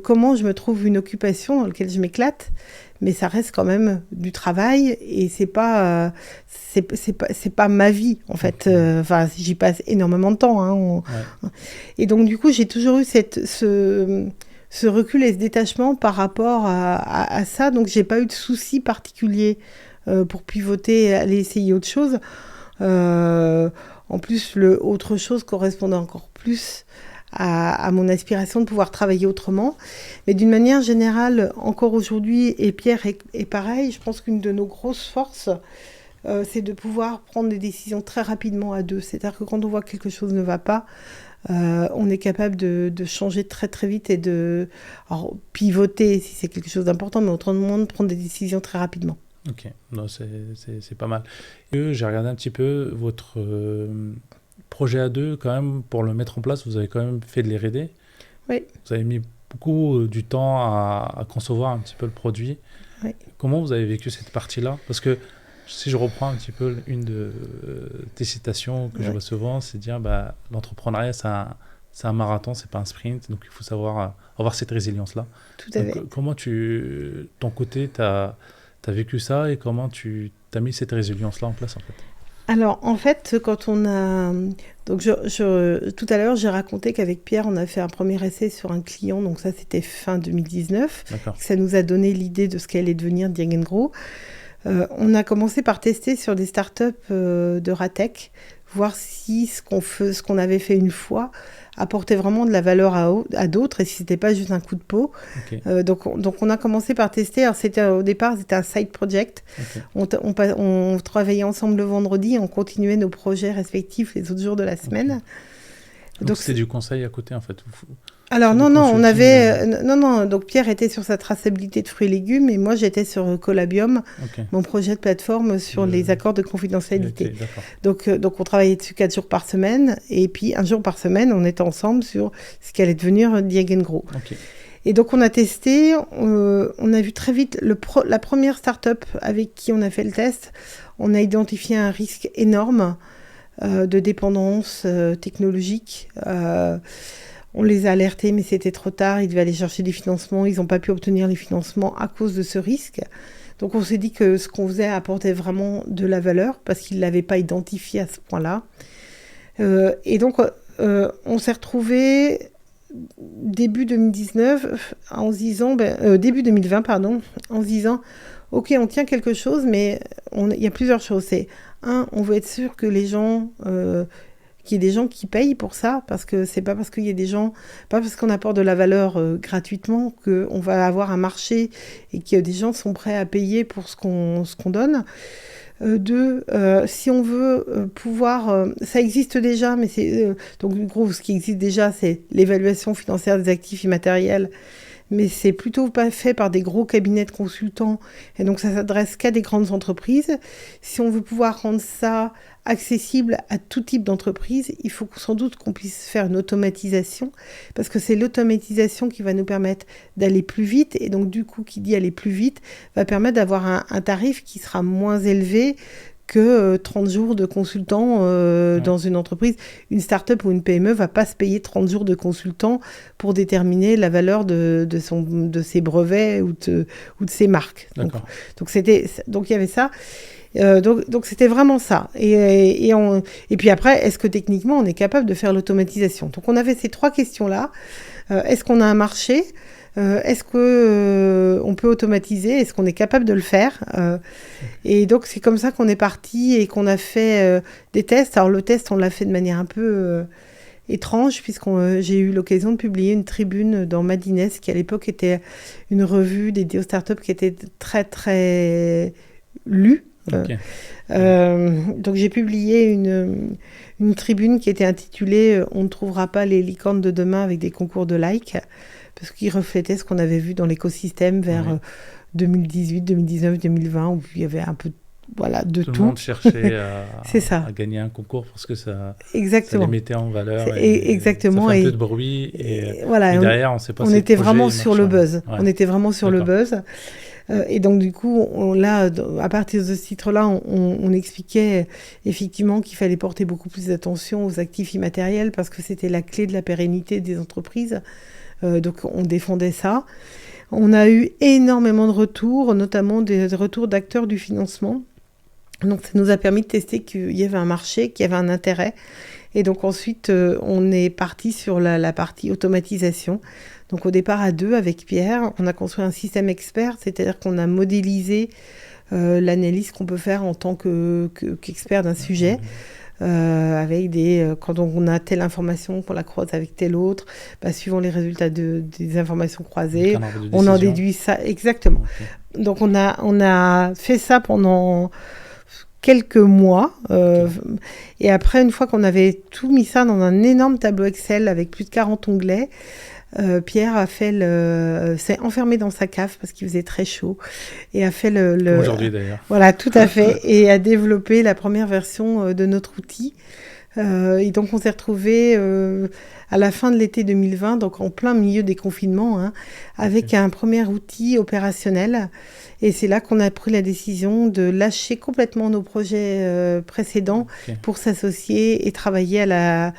comment je me trouve une occupation dans laquelle je m'éclate, mais ça reste quand même du travail et c'est pas ma vie, en fait. Enfin, j'y passe énormément de temps. Ouais. Et donc, du coup, j'ai toujours eu ce recul et ce détachement par rapport à ça. Donc, j'ai pas eu de soucis particuliers pour pivoter et aller essayer autre chose. En plus, autre chose correspondait encore plus à mon aspiration de pouvoir travailler autrement. Mais d'une manière générale, encore aujourd'hui, et Pierre est pareil, je pense qu'une de nos grosses forces, c'est de pouvoir prendre des décisions très rapidement à deux. C'est-à-dire que quand on voit que quelque chose ne va pas, On est capable de changer très très vite et alors, pivoter si c'est quelque chose d'important, mais autrement de prendre des décisions très rapidement. Ok, non, c'est pas mal. Et j'ai regardé un petit peu votre projet à deux, quand même, pour le mettre en place, vous avez quand même fait de l'R&D. Oui. Vous avez mis beaucoup du temps à concevoir un petit peu le produit. Oui. Comment vous avez vécu cette partie-là? Parce que si je reprends un petit peu une de tes citations que je vois souvent, c'est dire l'entrepreneuriat, c'est un marathon, c'est pas un sprint, donc il faut savoir avoir cette résilience-là. Tout à fait. Comment ton côté, tu as vécu ça et comment tu as mis cette résilience-là en place en fait? Alors, en fait, quand on a... Donc, tout à l'heure, j'ai raconté qu'avec Pierre, on a fait un premier essai sur un client. Donc, ça, c'était fin 2019. D'accord. Ça nous a donné l'idée de ce qu'allait devenir Diag & Gros. On a commencé par tester sur des startups de Ratech, voir si ce qu'on avait fait une fois apportait vraiment de la valeur à d'autres et si c'était pas juste un coup de peau. Okay. Donc on a commencé par tester. Alors au départ c'était un side project. Okay. On travaillait ensemble le vendredi, on continuait nos projets respectifs les autres jours de la semaine. Okay. Donc c'est du conseil à côté en fait. Alors non, on avait... Non, donc Pierre était sur sa traçabilité de fruits et légumes et moi j'étais sur Collabium, mon projet de plateforme sur les accords de confidentialité. Okay, donc on travaillait dessus 4 jours par semaine et puis un jour par semaine on était ensemble sur ce qui allait devenir Diag & Gros. Okay. Et donc on a testé, on a vu très vite la première start-up avec qui on a fait le test, on a identifié un risque énorme de dépendance technologique. On les a alertés, mais c'était trop tard. Ils devaient aller chercher des financements. Ils n'ont pas pu obtenir les financements à cause de ce risque. Donc, on s'est dit que ce qu'on faisait apportait vraiment de la valeur parce qu'ils ne l'avaient pas identifié à ce point-là. Et donc, on s'est retrouvés début 2019 en se disant... début 2020, pardon, en se disant « Ok, on tient quelque chose, mais il y a plusieurs choses. C'est, on veut être sûr que les gens... qu'il y ait des gens qui payent pour ça, parce que c'est pas parce qu'il y a des gens, pas parce qu'on apporte de la valeur gratuitement qu'on va avoir un marché et que des gens sont prêts à payer pour ce qu'on donne. Si on veut pouvoir... ça existe déjà, mais c'est... donc, en gros, ce qui existe déjà, c'est l'évaluation financière des actifs immatériels, mais c'est plutôt pas fait par des gros cabinets de consultants, et donc ça s'adresse qu'à des grandes entreprises. Si on veut pouvoir rendre ça accessible à tout type d'entreprise, il faut sans doute qu'on puisse faire une automatisation, parce que c'est l'automatisation qui va nous permettre d'aller plus vite, et donc du coup, qui dit aller plus vite, va permettre d'avoir un tarif qui sera moins élevé que 30 jours de consultant dans une entreprise. Une start-up ou une PME ne va pas se payer 30 jours de consultant pour déterminer la valeur de ses brevets ou de ses marques. Donc il y avait ça. Donc c'était vraiment ça. Et puis après, est-ce que techniquement, on est capable de faire l'automatisation? Donc on avait ces 3 questions-là. Est-ce qu'on a un marché? Est-ce qu'on peut automatiser? Est-ce qu'on est capable de le faire? Et donc, c'est comme ça qu'on est parti et qu'on a fait des tests. Alors, le test, on l'a fait de manière un peu étrange, j'ai eu l'occasion de publier une tribune dans Madines, qui à l'époque était une revue dédiée aux startups qui était très, très lue. Okay. Donc, j'ai publié une tribune qui était intitulée « On ne trouvera pas les licornes de demain avec des concours de likes », parce qu'il reflétait ce qu'on avait vu dans l'écosystème vers 2018, 2019, 2020, où il y avait un peu de tout. Tout le monde cherchait à gagner un concours parce que ça les mettait en valeur. Exactement. Ça fait un peu de bruit. Et derrière, on ne sait pas si on était vraiment sur le buzz. On était vraiment sur le buzz. Et donc, du coup, à partir de ce titre-là, on expliquait effectivement qu'il fallait porter beaucoup plus d'attention aux actifs immatériels parce que c'était la clé de la pérennité des entreprises. Donc, on défendait ça. On a eu énormément de retours, notamment des retours d'acteurs du financement. Donc, ça nous a permis de tester qu'il y avait un marché, qu'il y avait un intérêt. Et donc, ensuite, on est parti sur la partie automatisation. Donc, au départ, à 2, avec Pierre, on a construit un système expert, c'est-à-dire qu'on a modélisé l'analyse qu'on peut faire en tant qu'expert d'un sujet. Avec quand on a telle information, qu'on la croise avec telle autre, suivant les résultats des informations croisées, on en déduit ça exactement. Okay. Donc on a fait ça pendant quelques mois. Et après, une fois qu'on avait tout mis ça dans un énorme tableau Excel avec plus de 40 onglets, Pierre s'est enfermé dans sa cave parce qu'il faisait très chaud et a fait Comme aujourd'hui d'ailleurs. Voilà, tout à fait, et a développé la première version de notre outil. Et donc on s'est retrouvés à la fin de l'été 2020, donc en plein milieu des confinements, hein, avec un premier outil opérationnel. Et c'est là qu'on a pris la décision de lâcher complètement nos projets précédents pour s'associer et travailler à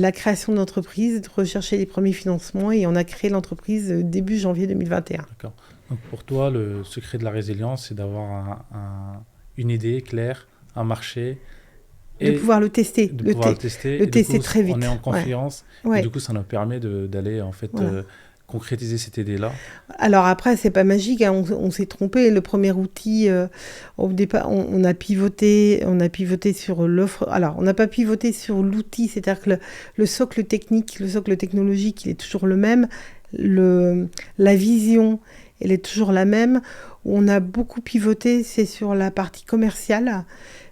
la création de l'entreprise, de rechercher les premiers financements, et on a créé l'entreprise début janvier 2021. D'accord. Donc pour toi, le secret de la résilience, c'est d'avoir une idée claire, un marché, et de pouvoir le tester. Le tester très vite. On est en confiance. Ouais. Et du coup, ça nous permet d'aller en fait concrétiser cette idée-là. Alors après, c'est pas magique, hein. On s'est trompé. Le premier outil, au départ, on a pivoté sur l'offre. Alors, on n'a pas pivoté sur l'outil, c'est-à-dire que le socle technique, le socle technologique, il est toujours le même. La vision, elle est toujours la même. On a beaucoup pivoté, c'est sur la partie commerciale.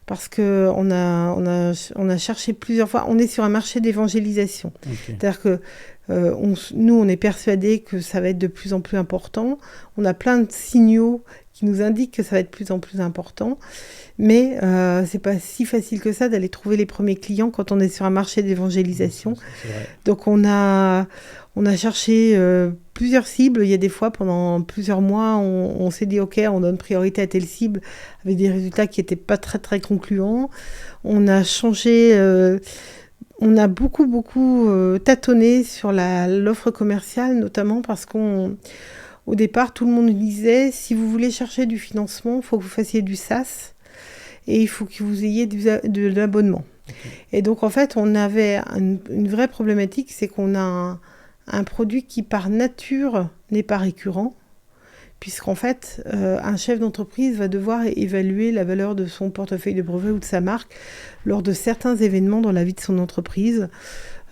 Parce qu'on a cherché plusieurs fois. On est sur un marché d'évangélisation. C'est-à-dire que nous, on est persuadés que ça va être de plus en plus important. On a plein de signaux qui nous indiquent que ça va être de plus en plus important. Mais c'est pas si facile que ça d'aller trouver les premiers clients quand on est sur un marché d'évangélisation. C'est vrai. Donc on a cherché plusieurs cibles. Il y a des fois, pendant plusieurs mois, on s'est dit ok, on donne priorité à telle cible, avec des résultats qui n'étaient pas très très concluants. On a changé, on a beaucoup tâtonné sur l'offre commerciale, notamment parce qu'au départ, tout le monde nous disait, si vous voulez chercher du financement, il faut que vous fassiez du SaaS et il faut que vous ayez de l'abonnement. Et donc en fait, on avait une vraie problématique, c'est qu'on a un produit qui par nature n'est pas récurrent, puisqu'en fait, un chef d'entreprise va devoir évaluer la valeur de son portefeuille de brevets ou de sa marque lors de certains événements dans la vie de son entreprise.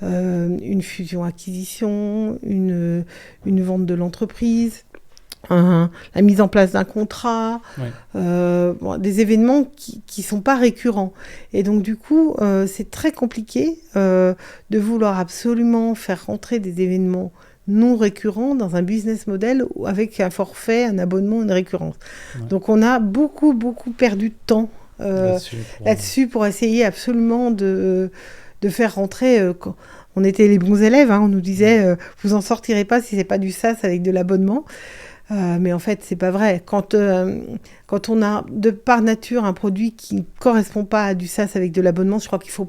Une fusion-acquisition, une vente de l'entreprise, la mise en place d'un contrat, des événements qui sont pas récurrents. Et donc du coup, c'est très compliqué de vouloir absolument faire rentrer des événements non récurrents dans un business model avec un forfait, un abonnement, une récurrence. Donc on a beaucoup perdu de temps là-dessus pour essayer absolument de faire rentrer... on était les bons élèves, hein, on nous disait vous en sortirez pas si c'est pas du SaaS avec de l'abonnement. Mais en fait, c'est pas vrai. Quand on a de par nature un produit qui ne correspond pas à du SaaS avec de l'abonnement, je crois qu'il faut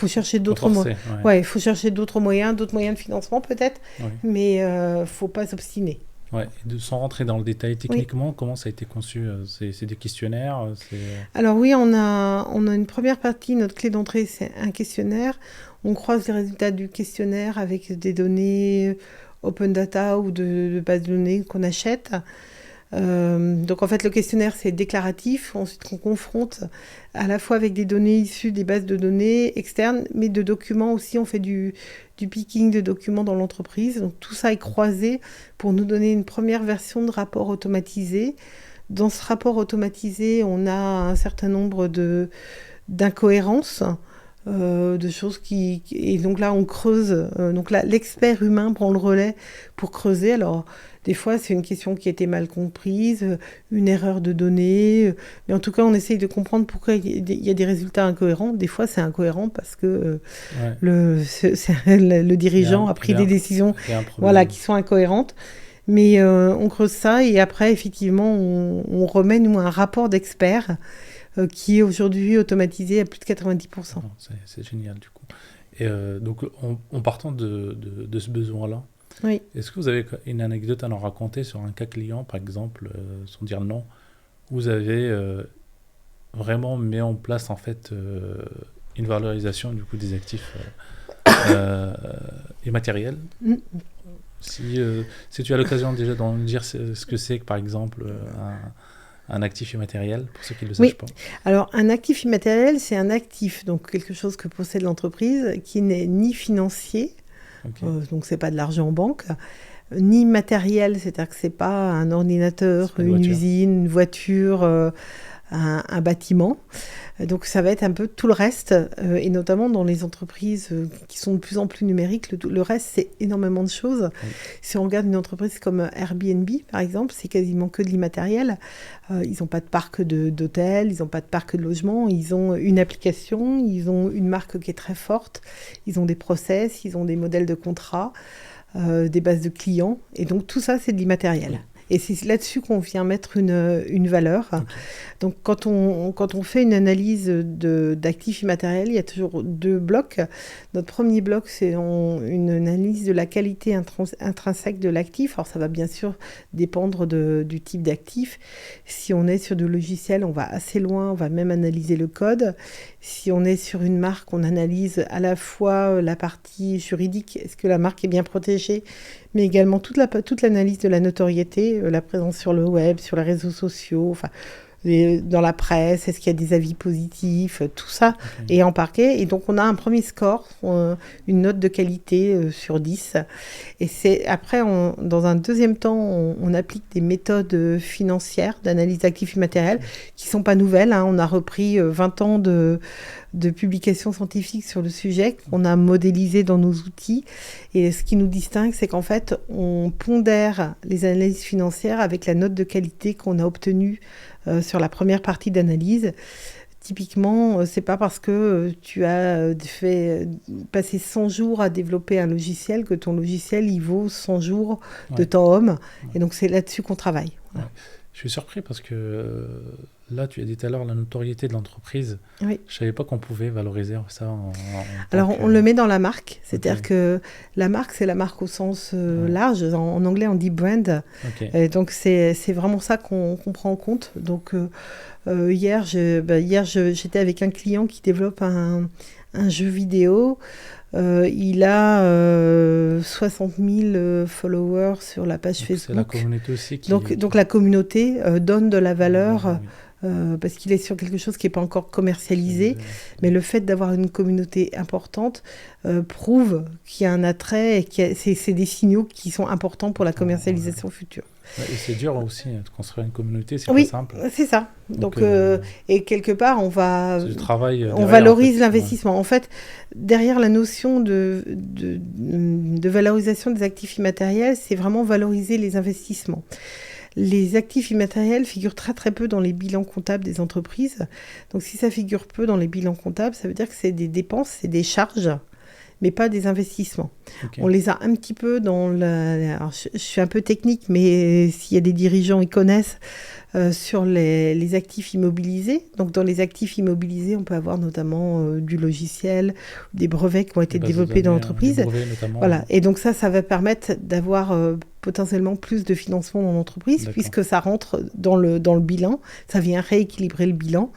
chercher d'autres moyens. Il faut chercher d'autres moyens de financement peut-être, mais faut pas s'obstiner. Ouais. Sans rentrer dans le détail techniquement, comment ça a été conçu ? C'est des questionnaires Alors oui, on a une première partie, notre clé d'entrée, c'est un questionnaire. On croise les résultats du questionnaire avec des données open data ou de bases de données qu'on achète. Donc en fait, le questionnaire, c'est déclaratif. Ensuite, on confronte à la fois avec des données issues des bases de données externes, mais de documents aussi. On fait du picking de documents dans l'entreprise. Donc tout ça est croisé pour nous donner une première version de rapport automatisé. Dans ce rapport automatisé, on a un certain nombre d'incohérences, de choses et donc là on creuse, donc là l'expert humain prend le relais pour creuser. Alors des fois c'est une question qui a été mal comprise, une erreur de données, mais en tout cas on essaye de comprendre pourquoi il y a des résultats incohérents. Des fois c'est incohérent parce que le dirigeant a pris des décisions qui sont incohérentes. Mais on creuse ça et après effectivement on remet nous un rapport d'experts qui est aujourd'hui automatisé à plus de 90%. C'est génial du coup. Et donc en partant de ce besoin-là, est-ce que vous avez une anecdote à nous raconter sur un cas client, par exemple, sans dire non, où vous avez vraiment mis en place en fait une valorisation du coup des actifs immatériels. Si tu as l'occasion déjà d'en dire ce que c'est que par exemple un actif immatériel, pour ceux qui ne le sachent pas. Alors, un actif immatériel, c'est un actif, donc quelque chose que possède l'entreprise, qui n'est ni financier, donc c'est pas de l'argent en banque, ni matériel, c'est-à-dire que c'est pas un ordinateur, une usine, une voiture, un bâtiment. Donc ça va être un peu tout le reste, et notamment dans les entreprises qui sont de plus en plus numériques, le reste c'est énormément de choses. Oui. Si on regarde une entreprise comme Airbnb par exemple, c'est quasiment que de l'immatériel. Ils n'ont pas de parc d'hôtels, ils n'ont pas de parc de logement, ils ont une application, ils ont une marque qui est très forte, ils ont des process, ils ont des modèles de contrats, des bases de clients, et donc tout ça c'est de l'immatériel. Oui. Et c'est là-dessus qu'on vient mettre une valeur. Okay. Donc, quand on fait une analyse d'actifs immatériels, il y a toujours 2 blocs. Notre premier bloc, c'est une analyse de la qualité intrinsèque de l'actif. Alors, ça va bien sûr dépendre du type d'actif. Si on est sur du logiciel, on va assez loin, on va même analyser le code. Si on est sur une marque, on analyse à la fois la partie juridique, est-ce que la marque est bien protégée, mais également toute l'analyse de la notoriété, la présence sur le web, sur les réseaux sociaux, enfin, dans la presse, est-ce qu'il y a des avis positifs, tout ça est embarqué. Et donc, on a un premier score, une note de qualité sur 10. Et après, dans un deuxième temps, on applique des méthodes financières d'analyse d'actifs immatériels qui ne sont pas nouvelles. Hein. On a repris 20 ans de publications scientifiques sur le sujet qu'on a modélisé dans nos outils. Et ce qui nous distingue, c'est qu'en fait, on pondère les analyses financières avec la note de qualité qu'on a obtenue sur la première partie d'analyse. Typiquement, c'est pas parce que tu as fait passer 100 jours à développer un logiciel que ton logiciel, il vaut 100 jours de temps homme. Ouais. Et donc, c'est là-dessus qu'on travaille. Voilà. Ouais. Je suis surpris parce que là, tu as dit tout à l'heure la notoriété de l'entreprise. Oui. Je ne savais pas qu'on pouvait valoriser ça. Alors, on le met dans la marque. C'est-à-dire que la marque, c'est la marque au sens large. En anglais, on dit brand. Et donc, c'est vraiment ça qu'on prend en compte. Donc, hier, j'étais avec un client qui développe un jeu vidéo. Il a 60 000 followers sur la page Facebook. C'est la communauté aussi qui... Donc la communauté donne de la valeur parce qu'il est sur quelque chose qui n'est pas encore commercialisé. Mais le fait d'avoir une communauté importante prouve qu'il y a un attrait et c'est des signaux qui sont importants pour la commercialisation future. Et c'est dur aussi de construire une communauté, c'est pas simple. Oui, c'est ça. Donc, et quelque part, on valorise l'investissement. En fait, derrière la notion de valorisation des actifs immatériels, c'est vraiment valoriser les investissements. Les actifs immatériels figurent très très peu dans les bilans comptables des entreprises. Donc, si ça figure peu dans les bilans comptables, ça veut dire que c'est des dépenses, c'est des charges, mais pas des investissements. Okay. On les a un petit peu dans alors, je suis un peu technique, mais s'il y a des dirigeants, ils connaissent sur les actifs immobilisés. Donc, dans les actifs immobilisés, on peut avoir notamment du logiciel, des brevets qui ont été développés dans l'entreprise. Voilà. Et donc, ça va permettre d'avoir potentiellement plus de financement dans l'entreprise, puisque ça rentre dans le bilan. Ça vient rééquilibrer le bilan.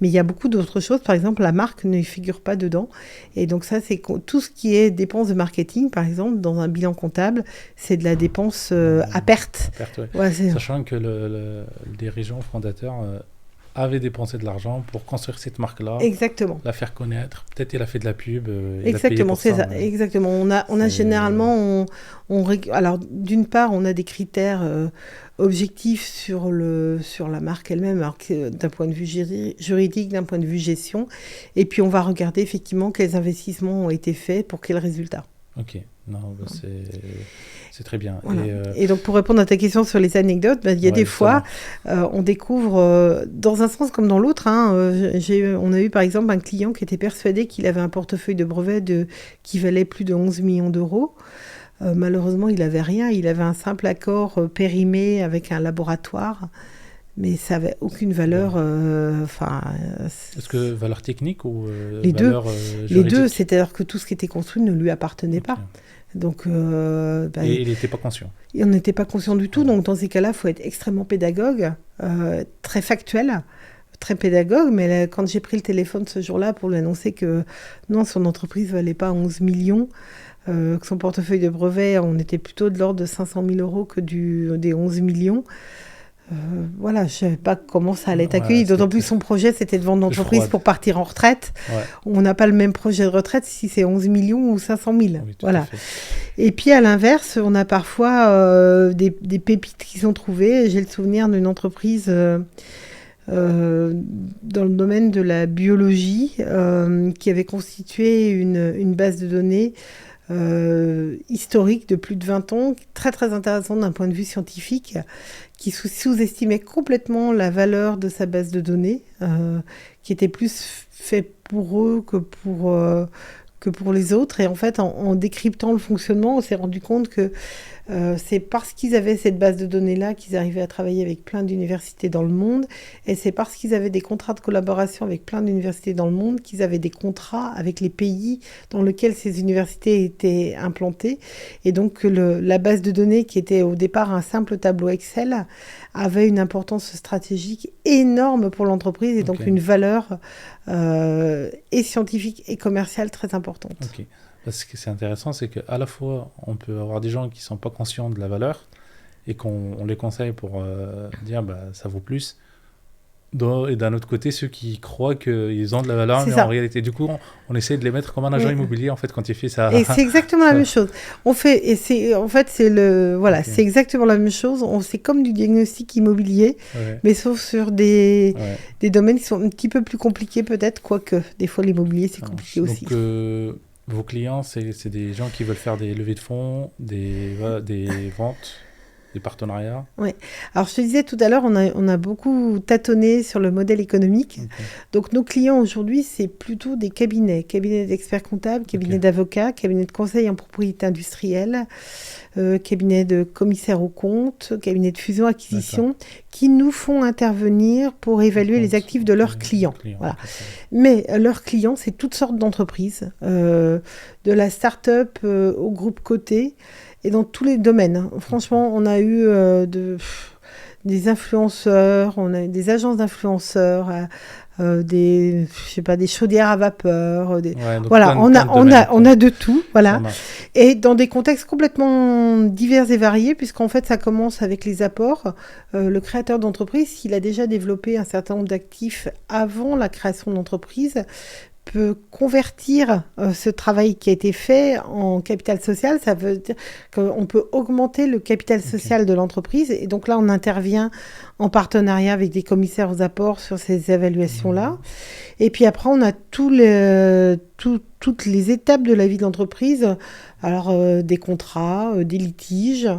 Mais il y a beaucoup d'autres choses. Par exemple, la marque ne figure pas dedans. Et donc ça, c'est tout ce qui est dépenses de marketing, par exemple, dans un bilan comptable, c'est de la dépense à perte. Sachant que le dirigeant fondateur avait dépensé de l'argent pour construire cette marque-là. Exactement. La faire connaître. Peut-être il a fait de la pub. Exactement, c'est ça. Exactement. On a généralement... Alors, d'une part, on a des critères objectifs sur la marque elle-même, alors d'un point de vue juridique, d'un point de vue gestion. Et puis, on va regarder effectivement quels investissements ont été faits pour quels résultats. Ok. Non, c'est très bien. Voilà. Et donc, pour répondre à ta question sur les anecdotes, il y a des fois, on découvre, dans un sens comme dans l'autre, on a eu par exemple un client qui était persuadé qu'il avait un portefeuille de brevets qui valait plus de 11 millions d'euros. Malheureusement, il n'avait rien. Il avait un simple accord périmé avec un laboratoire. Mais ça n'avait aucune valeur. Est-ce que valeur technique ou les valeur juridique ? Les deux, c'est-à-dire que tout ce qui était construit ne lui appartenait pas. Donc, et il n'était pas conscient. On n'était pas conscient du tout. Donc, dans ces cas-là, il faut être extrêmement pédagogue, très factuel, très pédagogue. Mais là, quand j'ai pris le téléphone ce jour-là pour lui annoncer que non, son entreprise ne valait pas 11 millions, que son portefeuille de brevets, on était plutôt de l'ordre de 500 000 euros que des 11 millions. Voilà, je ne savais pas comment ça allait être accueilli. D'autant plus son projet, c'était de vendre l'entreprise pour partir en retraite. Ouais. On n'a pas le même projet de retraite si c'est 11 millions ou 500 000. Oui, voilà. Et puis, à l'inverse, on a parfois des pépites qui sont trouvées. J'ai le souvenir d'une entreprise dans le domaine de la biologie qui avait constitué une base de données historique de plus de 20 ans, très très intéressante d'un point de vue scientifique, qui sous-estimait complètement la valeur de sa base de données, qui était plus fait pour eux que pour les autres. Et en fait, en décryptant le fonctionnement, on s'est rendu compte que c'est parce qu'ils avaient cette base de données-là qu'ils arrivaient à travailler avec plein d'universités dans le monde. Et c'est parce qu'ils avaient des contrats de collaboration avec plein d'universités dans le monde qu'ils avaient des contrats avec les pays dans lesquels ces universités étaient implantées. Et donc, la base de données, qui était au départ un simple tableau Excel, avait une importance stratégique énorme pour l'entreprise et donc une valeur et scientifique et commerciale très importante. Ok. Ce qui est intéressant, c'est qu'à la fois, on peut avoir des gens qui ne sont pas conscients de la valeur et qu'on les conseille pour dire ça vaut plus. Et d'un autre côté, ceux qui croient qu'ils ont de la valeur, mais en réalité, du coup, on essaie de les mettre comme un agent immobilier, en fait, quand il fait ça. Et c'est exactement la même chose. C'est exactement la même chose. C'est comme du diagnostic immobilier, mais sauf sur des domaines qui sont un petit peu plus compliqués, peut-être, quoique des fois, l'immobilier, c'est compliqué aussi. Donc, vos clients, c'est des gens qui veulent faire des levées de fonds, des ventes, des partenariats. Oui. Alors, je te disais tout à l'heure, on a beaucoup tâtonné sur le modèle économique. Okay. Donc, nos clients aujourd'hui, c'est plutôt des cabinets d'experts comptables, cabinets d'avocats, cabinets de conseil en propriété industrielle, cabinets de commissaires aux comptes, cabinets de fusion-acquisition, qui nous font intervenir pour évaluer les actifs de leurs clients. Voilà. Mais leurs clients, c'est toutes sortes d'entreprises, de la start-up au groupe coté, et dans tous les domaines. Franchement, on a eu des influenceurs, on a eu des agences d'influenceurs, des chaudières à vapeur. Voilà, on a de tout. Voilà. Et dans des contextes complètement divers et variés, puisqu'en fait, ça commence avec les apports. Le créateur d'entreprise, il a déjà développé un certain nombre d'actifs avant la création de l'entreprise, peut convertir ce travail qui a été fait en capital social. Ça veut dire qu'on peut augmenter le capital social de l'entreprise. Et donc là, on intervient en partenariat avec des commissaires aux apports sur ces évaluations-là. Et puis après, on a toutes les étapes de la vie de l'entreprise. Alors, des contrats, des litiges,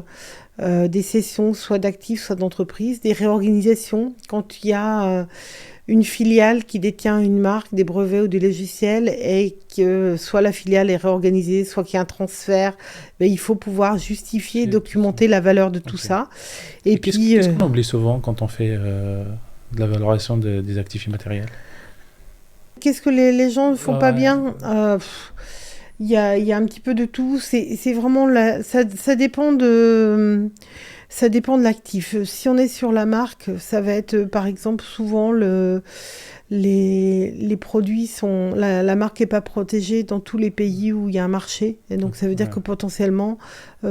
des cessions, soit d'actifs, soit d'entreprises, des réorganisations. Quand il y a une filiale qui détient une marque, des brevets ou des logiciels, et que soit la filiale est réorganisée, soit qu'il y a un transfert, il faut pouvoir justifier, documenter la valeur de tout ça. Et puis, qu'est-ce qu'on oublie souvent quand on fait de la valorisation des actifs immatériels ? Qu'est-ce que les gens ne font pas bien ? Il y a un petit peu de tout. C'est vraiment ça dépend de... Ça dépend de l'actif. Si on est sur la marque, ça va être par exemple souvent les produits sont... La marque n'est pas protégée dans tous les pays où il y a un marché. Et donc ça veut dire que potentiellement,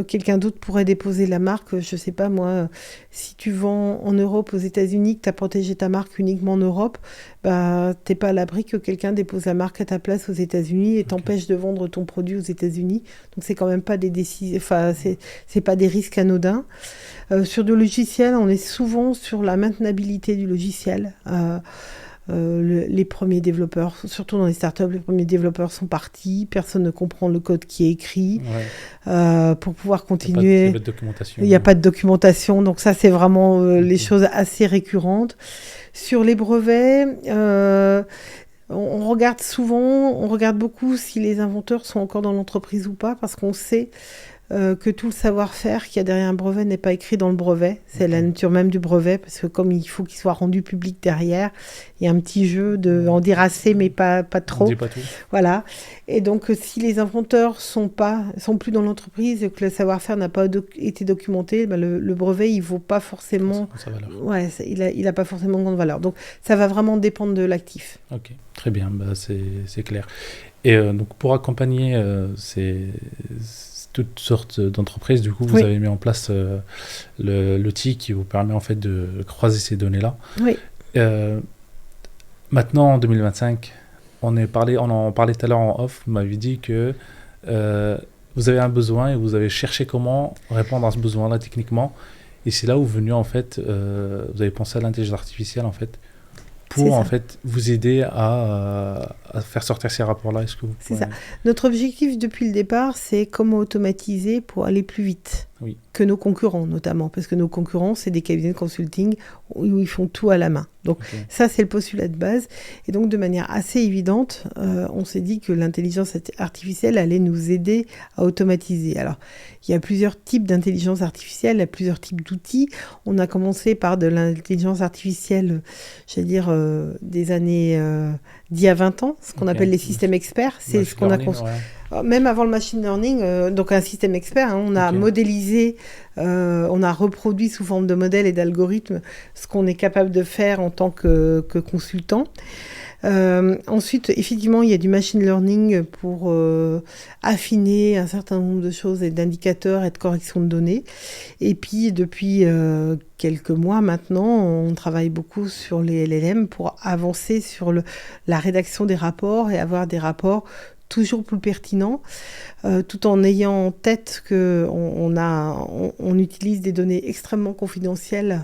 quelqu'un d'autre pourrait déposer la marque. Je ne sais pas moi, si tu vends en Europe, aux États-Unis, que tu as protégé ta marque uniquement en Europe, tu n'es pas à l'abri que quelqu'un dépose la marque à ta place aux États-Unis et t'empêche de vendre ton produit aux États-Unis. Donc c'est quand même pas des décisions... Enfin, c'est pas des risques anodins. Sur du logiciel, on est souvent sur la maintenabilité du logiciel. Les premiers développeurs, surtout dans les startups, les premiers développeurs sont partis, personne ne comprend le code qui est écrit. Pour pouvoir continuer, il n'y a pas de documentation, donc ça c'est vraiment les choses assez récurrentes. Sur les brevets, on regarde beaucoup si les inventeurs sont encore dans l'entreprise ou pas, parce qu'on sait que tout le savoir-faire qu'il y a derrière un brevet n'est pas écrit dans le brevet. C'est la nature même du brevet, parce que comme il faut qu'il soit rendu public derrière, il y a un petit jeu de en dire assez, mais pas trop. On dit pas tout. Voilà. Et donc, si les inventeurs sont plus dans l'entreprise et que le savoir-faire n'a pas été documenté, le brevet, il vaut pas forcément... il a pas forcément grande valeur. Donc, ça va vraiment dépendre de l'actif. Ok, très bien, c'est clair. Et donc, pour accompagner toutes sortes d'entreprises, du coup, vous avez mis en place l'outil qui vous permet en fait de croiser ces données-là. Oui. Maintenant, en 2025, on en parlait tout à l'heure en off, vous m'avez dit que vous avez un besoin et vous avez cherché comment répondre à ce besoin-là techniquement. Et c'est là où venu en fait, vous avez pensé à l'intelligence artificielle en fait, pour en fait vous aider à faire sortir ces rapports-là. Est-ce que vous C'est pouvez... ça. Notre objectif depuis le départ, c'est comment automatiser pour aller plus vite que nos concurrents, notamment. Parce que nos concurrents, c'est des cabinets de consulting où ils font tout à la main. Donc ça, c'est le postulat de base. Et donc, de manière assez évidente, on s'est dit que l'intelligence artificielle allait nous aider à automatiser. Alors, il y a plusieurs types d'intelligence artificielle, il y a plusieurs types d'outils. On a commencé par de l'intelligence artificielle, j'allais dire, des années d'il y a 20 ans, ce qu'on appelle les systèmes experts. C'est ce qu'on a construit. Même avant le machine learning, donc un système expert, hein, on a modélisé, on a reproduit sous forme de modèles et d'algorithmes ce qu'on est capable de faire en tant que consultant. Ensuite, effectivement, il y a du machine learning pour affiner un certain nombre de choses et d'indicateurs et de correction de données. Et puis, depuis quelques mois maintenant, on travaille beaucoup sur les LLM pour avancer sur la rédaction des rapports et avoir des rapports toujours plus pertinents, tout en ayant en tête qu'on utilise des données extrêmement confidentielles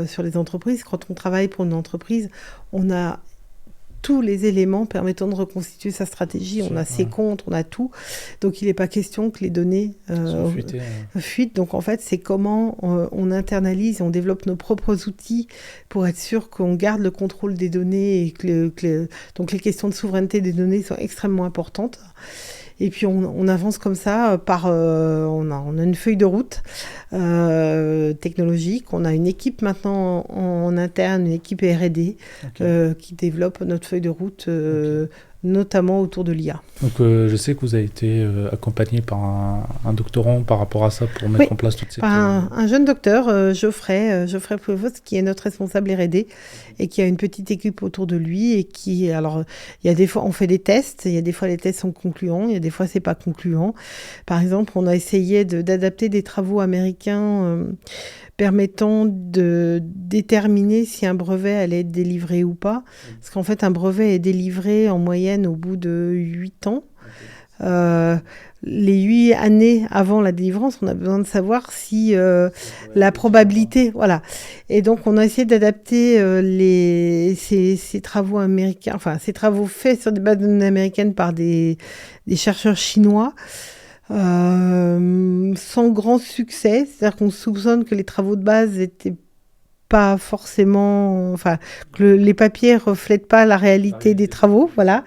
sur les entreprises. Quand on travaille pour une entreprise, on a tous les éléments permettant de reconstituer sa stratégie. On a ses comptes, on a tout. Donc, il n'est pas question que les données fuitent. Donc, en fait, c'est comment on internalise et on développe nos propres outils pour être sûr qu'on garde le contrôle des données et donc les questions de souveraineté des données sont extrêmement importantes. Et puis, on avance comme ça on a une feuille de route technologique. On a une équipe maintenant en interne, une équipe R&D qui développe notre feuille de route, notamment autour de l'IA. Donc, je sais que vous avez été accompagné par un doctorant par rapport à ça pour mettre en place toute cette... un jeune docteur, Geoffrey Prévost, qui est notre responsable R&D et qui a une petite équipe autour de lui et qui... Alors, il y a des fois, on fait des tests, il y a des fois les tests sont concluants, il y a des fois c'est pas concluant. Par exemple, on a essayé d'adapter des travaux américains permettant de déterminer si un brevet allait être délivré ou pas. Parce qu'en fait, un brevet est délivré en moyenne au bout de 8 ans. Les 8 années avant la délivrance, on a besoin de savoir si la probabilité... Voilà. Et donc, on a essayé d'adapter ces travaux américains, enfin, ces travaux faits sur des bases de données américaines par des chercheurs chinois, sans grand succès. C'est-à-dire qu'on soupçonne que les travaux de base n'étaient pas forcément... Enfin, que les papiers ne reflètent pas la réalité des travaux, voilà.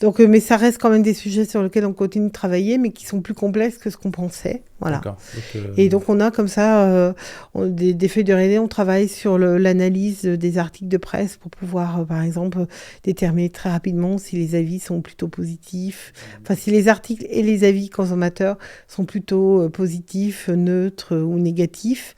Donc, mais ça reste quand même des sujets sur lesquels on continue de travailler, mais qui sont plus complexes que ce qu'on pensait. Voilà. Et donc, on a comme ça des feuilles de R&D. On travaille sur l'analyse des articles de presse pour pouvoir, par exemple, déterminer très rapidement si les avis sont plutôt positifs. Enfin, si les articles et les avis consommateurs sont plutôt positifs, neutres ou négatifs.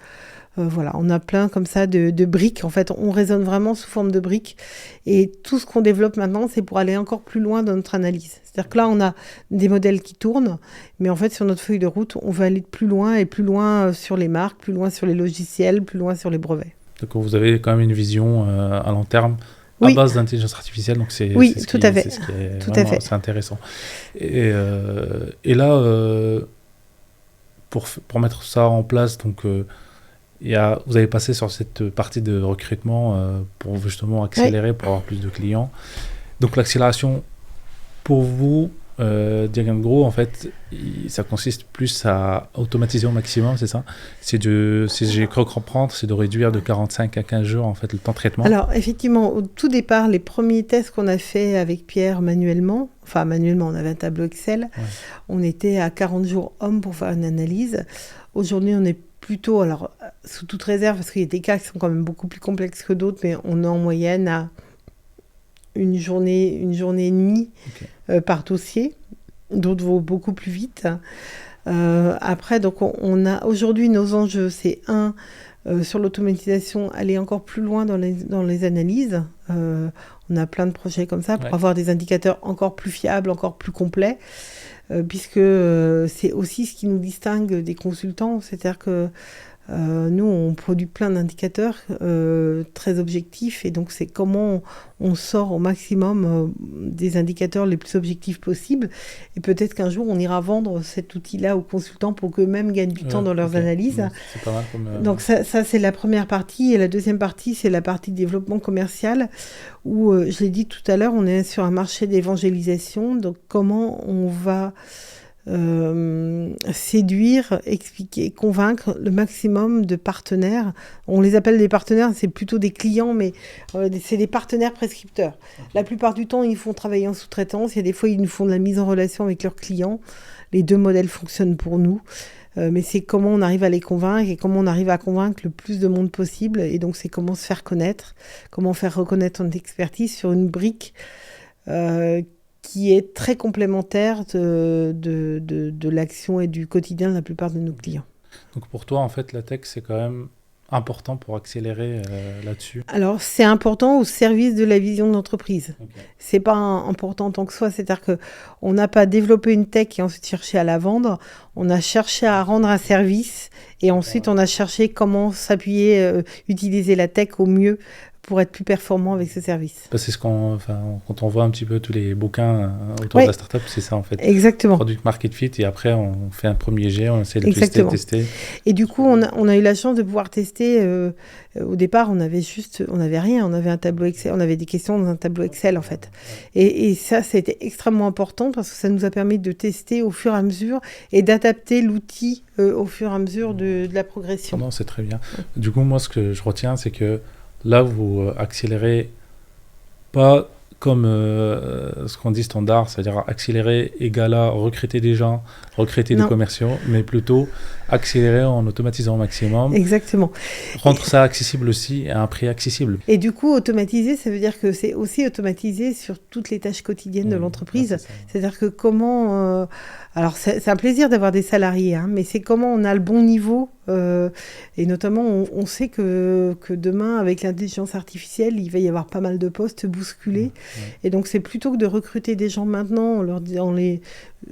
Voilà, on a plein comme ça de briques. En fait, on raisonne vraiment sous forme de briques. Et tout ce qu'on développe maintenant, c'est pour aller encore plus loin dans notre analyse. C'est-à-dire que là, on a des modèles qui tournent, mais en fait, sur notre feuille de route, on va aller plus loin et plus loin sur les marques, plus loin sur les logiciels, plus loin sur les brevets. Donc, vous avez quand même une vision à long terme à base d'intelligence artificielle. Donc c'est tout à fait. C'est intéressant. Et là, pour mettre ça en place, donc... vous avez passé sur cette partie de recrutement pour justement accélérer, pour avoir plus de clients. Donc l'accélération, pour vous, Diagam Grow, en fait, ça consiste plus à automatiser au maximum, c'est ça ? Si j'ai cru comprendre, c'est de réduire de 45 à 15 jours en fait, le temps de traitement. Alors effectivement, au tout départ, les premiers tests qu'on a fait avec Pierre manuellement, on avait un tableau Excel, on était à 40 jours hommes pour faire une analyse. Aujourd'hui, on est plutôt, alors sous toute réserve, parce qu'il y a des cas qui sont quand même beaucoup plus complexes que d'autres, mais on est en moyenne à une journée et demie par dossier. D'autres vont beaucoup plus vite. Après, donc on a aujourd'hui nos enjeux, c'est sur l'automatisation, aller encore plus loin dans les analyses. On a plein de projets comme ça pour avoir des indicateurs encore plus fiables, encore plus complets. Puisque c'est aussi ce qui nous distingue des consultants, c'est-à-dire que Nous, on produit plein d'indicateurs très objectifs et donc c'est comment on sort au maximum des indicateurs les plus objectifs possibles. Et peut-être qu'un jour, on ira vendre cet outil-là aux consultants pour qu'eux-mêmes gagnent du temps dans leurs analyses. Donc, c'est pas mal comme, Donc ça, c'est la première partie. Et la deuxième partie, c'est la partie développement commercial où, je l'ai dit tout à l'heure, on est sur un marché d'évangélisation. Donc comment on va séduire, expliquer, convaincre le maximum de partenaires. On les appelle des partenaires, c'est plutôt des clients, mais c'est des partenaires prescripteurs. Okay. La plupart du temps, ils font travailler en sous-traitance. Il y a des fois, ils nous font de la mise en relation avec leurs clients. Les deux modèles fonctionnent pour nous. Mais c'est comment on arrive à les convaincre et comment on arrive à convaincre le plus de monde possible. Et donc, c'est comment se faire connaître, comment faire reconnaître notre expertise sur une brique qui est très complémentaire de l'action et du quotidien de la plupart de nos clients. Donc pour toi, en fait, la tech, c'est quand même important pour accélérer là-dessus? Alors, c'est important au service de la vision de l'entreprise. Okay. C'est pas important en tant que soi. C'est-à-dire qu'on n'a pas développé une tech et ensuite cherché à la vendre. On a cherché à rendre un service et ensuite on a cherché comment s'appuyer, utiliser la tech au mieux pour être plus performant avec ce service. C'est quand on voit un petit peu tous les bouquins autour de la startup, c'est ça en fait. Exactement. Product market fit et après on fait un premier jet, on essaie de tester. Et du coup, on a eu la chance de pouvoir tester. Au départ, on n'avait rien. On avait un tableau Excel, on avait des questions dans un tableau Excel en fait. Et ça, c'était extrêmement important parce que ça nous a permis de tester au fur et à mesure et d'adapter l'outil au fur et à mesure de la progression. Non, c'est très bien. Du coup, moi, ce que je retiens, c'est que là, vous accélérez pas comme ce qu'on dit standard, c'est-à-dire accélérer égale à recruter des gens, recruter des commerciaux, mais plutôt accélérer en automatisant au maximum. Exactement. Rendre ça accessible aussi à un prix accessible. Et du coup, automatiser, ça veut dire que c'est aussi automatisé sur toutes les tâches quotidiennes de l'entreprise. C'est-à-dire que comment... alors, c'est un plaisir d'avoir des salariés, hein, mais c'est comment on a le bon niveau. Et notamment, on sait que demain, avec l'intelligence artificielle, il va y avoir pas mal de postes bousculés. Et donc, c'est plutôt que de recruter des gens maintenant en les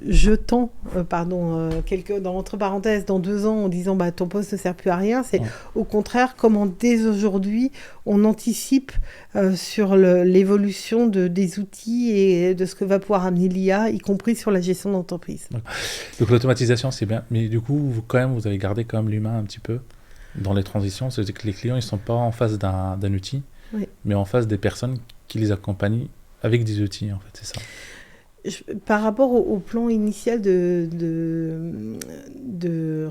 jetant, entre parenthèses, dans 2 ans, en disant ton poste ne sert plus à rien. C'est au contraire comment, dès aujourd'hui, on anticipe sur l'évolution des outils et de ce que va pouvoir amener l'IA, y compris sur la gestion d'entreprise. Donc l'automatisation, c'est bien. Mais du coup, vous avez gardé quand même l'humain un petit peu dans les transitions. C'est-à-dire que les clients, ils ne sont pas en face d'un outil, mais en face des personnes qui les accompagnent avec des outils, en fait, c'est ça. Par rapport au plan initial de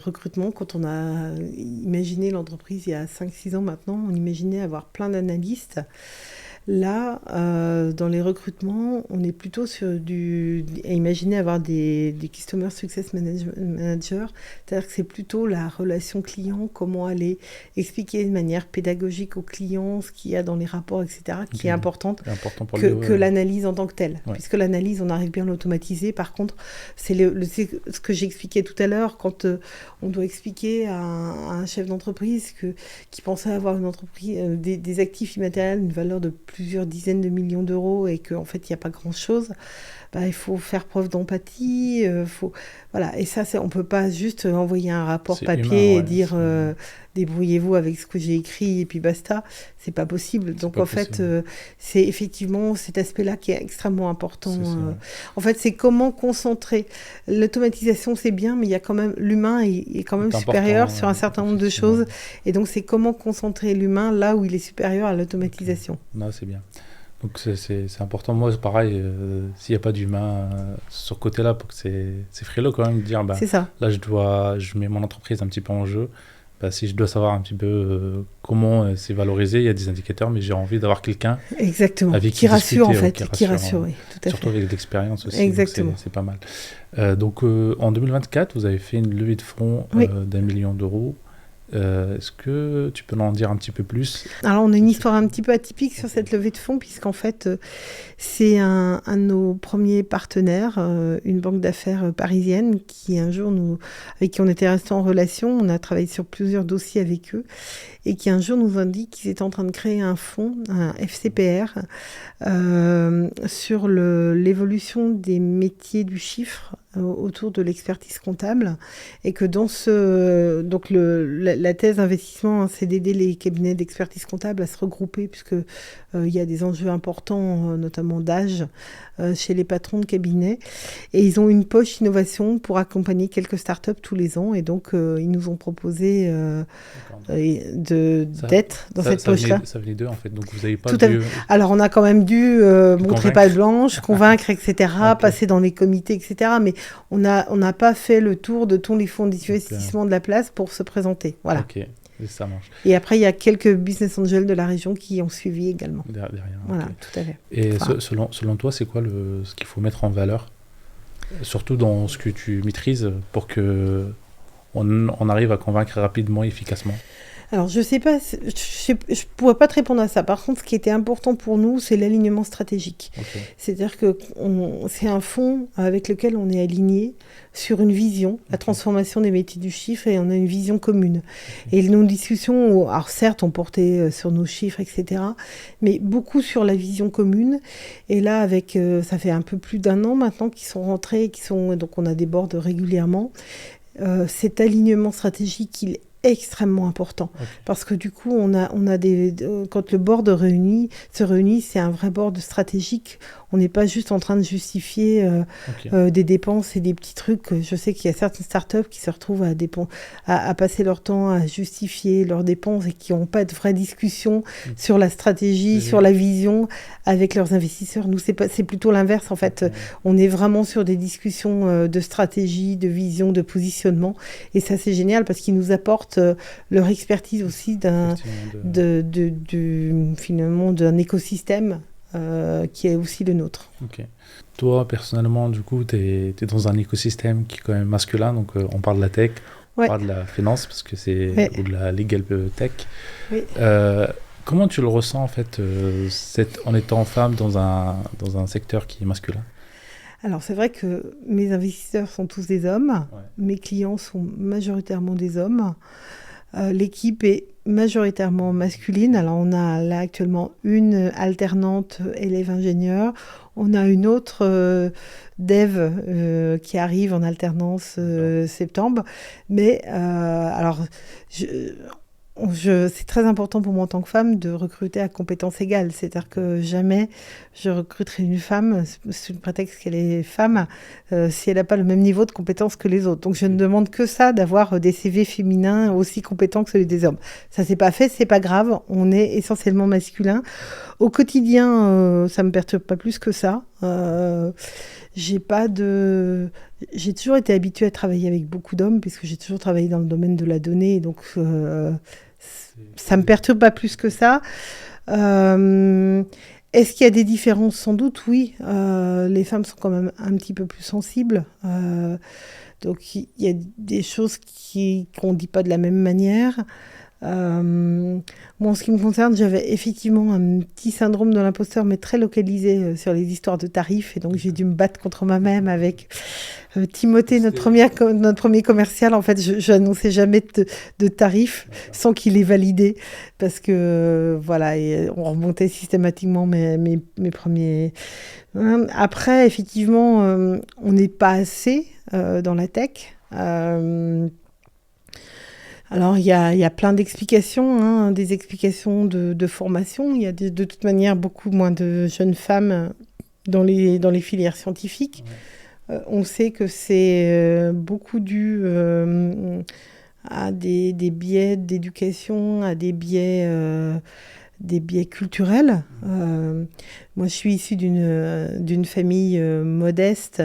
recrutement, quand on a imaginé l'entreprise il y a 5-6 ans maintenant, on imaginait avoir plein d'analystes. Là, dans les recrutements, on est plutôt à imaginer avoir des Customer Success Managers, c'est-à-dire que c'est plutôt la relation client, comment aller expliquer de manière pédagogique aux clients ce qu'il y a dans les rapports, etc., qui est importante que l'analyse en tant que telle. Puisque l'analyse, on arrive bien à l'automatiser. Par contre, c'est ce que j'expliquais tout à l'heure, quand on doit expliquer à un chef d'entreprise qui pensait avoir une entreprise, des actifs immatériels, une valeur de plusieurs dizaines de millions d'euros et qu'en fait, il n'y a pas grand-chose, il faut faire preuve d'empathie. Voilà. Et ça, on ne peut pas juste envoyer un rapport papier et dire débrouillez-vous avec ce que j'ai écrit et puis basta. C'est pas possible. Donc, en fait, c'est effectivement cet aspect-là qui est extrêmement important. En fait, c'est comment concentrer. L'automatisation, c'est bien, mais il y a quand même l'humain est quand même supérieur sur un certain nombre de choses. Et donc, c'est comment concentrer l'humain là où il est supérieur à l'automatisation. Non, c'est bien. Donc c'est important. Moi, c'est pareil, s'il n'y a pas d'humain sur ce côté-là, c'est frileux quand même de dire, c'est ça. Là, je mets mon entreprise un petit peu en jeu. Si je dois savoir un petit peu comment c'est valorisé, il y a des indicateurs, mais j'ai envie d'avoir quelqu'un avec qui rassure, en fait, qui rassure, oui, tout à surtout fait. avec l'expérience aussi. Exactement. C'est pas mal. Donc, en 2024, vous avez fait une levée de fonds d'1 million d'euros. Est-ce que tu peux en dire un petit peu plus? Alors, on a une histoire un petit peu atypique sur cette levée de fonds, puisqu'en fait, c'est un de nos premiers partenaires, une banque d'affaires parisienne, qui un jour, avec qui on était restés en relation, on a travaillé sur plusieurs dossiers avec eux, et qui un jour nous indique qu'ils étaient en train de créer un fonds, un FCPR, sur l'évolution des métiers du chiffre autour de l'expertise comptable et que dans donc la thèse d'investissement, hein, c'est d'aider les cabinets d'expertise comptable à se regrouper puisque il y a des enjeux importants, notamment d'âge, chez les patrons de cabinets. Et ils ont une poche innovation pour accompagner quelques startups tous les ans. Et donc, ils nous ont proposé d'être dans cette poche-là. Ça venait d'eux, en fait. Donc, vous n'avez pas Alors, on a quand même dû montrer patte blanche, convaincre, etc., passer dans les comités, etc. Mais on n'a pas fait le tour de tous les fonds d'investissement de la place pour se présenter. Voilà. Ok, ça marche. Et après, il y a quelques business angels de la région qui ont suivi également. Derrière, voilà, tout à fait. Et selon toi, c'est quoi ce qu'il faut mettre en valeur, surtout dans ce que tu maîtrises, pour qu'on arrive à convaincre rapidement et efficacement? Alors, je sais pas, je pourrais pas te répondre à ça. Par contre, ce qui était important pour nous, c'est l'alignement stratégique. Okay. C'est-à-dire que c'est un fonds avec lequel on est aligné sur une vision, la transformation des métiers du chiffre, et on a une vision commune. Et nos discussions, alors certes, on portait sur nos chiffres, etc., mais beaucoup sur la vision commune. Et là, ça fait un peu plus d'1 an maintenant qu'ils sont rentrés, donc on a des boards régulièrement. Cet alignement stratégique, il est extrêmement important parce que du coup on a quand le board se réunit, c'est un vrai board stratégique. On n'est pas juste en train de justifier des dépenses et des petits trucs. Je sais qu'il y a certaines startups qui se retrouvent à passer leur temps à justifier leurs dépenses et qui n'ont pas de vraie discussion sur la stratégie, sur la vision avec leurs investisseurs. Nous, c'est plutôt l'inverse en fait. On est vraiment sur des discussions de stratégie, de vision, de positionnement, et ça c'est génial parce qu'ils nous apportent leur expertise aussi finalement d'un écosystème qui est aussi le nôtre. Ok. Toi, personnellement, du coup, tu es dans un écosystème qui est quand même masculin, donc on parle de la tech, on parle de la finance, parce que ou de la legal tech. Oui. Comment tu le ressens, en fait, en étant femme dans un secteur qui est masculin? Alors, c'est vrai que mes investisseurs sont tous des hommes, mes clients sont majoritairement des hommes. L'équipe est majoritairement masculine. Alors, on a là actuellement une alternante élève ingénieur. On a une autre dev qui arrive en alternance septembre. Mais alors, c'est très important pour moi en tant que femme de recruter à compétences égales. C'est-à-dire que jamais je recruterai une femme sous le prétexte qu'elle est femme si elle n'a pas le même niveau de compétences que les autres. Donc je ne demande que ça, d'avoir des CV féminins aussi compétents que celui des hommes. Ça c'est pas fait, c'est pas grave. On est essentiellement masculin. Au quotidien, ça me perturbe pas plus que ça. J'ai toujours été habituée à travailler avec beaucoup d'hommes puisque j'ai toujours travaillé dans le domaine de la donnée, donc ça me perturbe pas plus que ça. Est-ce qu'il y a des différences? Sans doute, oui. Les femmes sont quand même un petit peu plus sensibles. Donc il y a des choses qu'on ne dit pas de la même manière. Moi, en ce qui me concerne, j'avais effectivement un petit syndrome de l'imposteur, mais très localisé sur les histoires de tarifs. Et donc, j'ai dû me battre contre moi-même avec Timothée, notre premier commercial. En fait, je n'annonçais jamais de tarifs sans qu'il ait validé. Parce que, voilà, et on remontait systématiquement mes premiers... Après, effectivement, on n'est pas assez dans la tech. Alors, il y a plein d'explications, hein, des explications de formation. Il y a de toute manière beaucoup moins de jeunes femmes dans les filières scientifiques. On sait que c'est beaucoup dû à des biais d'éducation, à des biais culturels. Moi, je suis issue d'une famille modeste.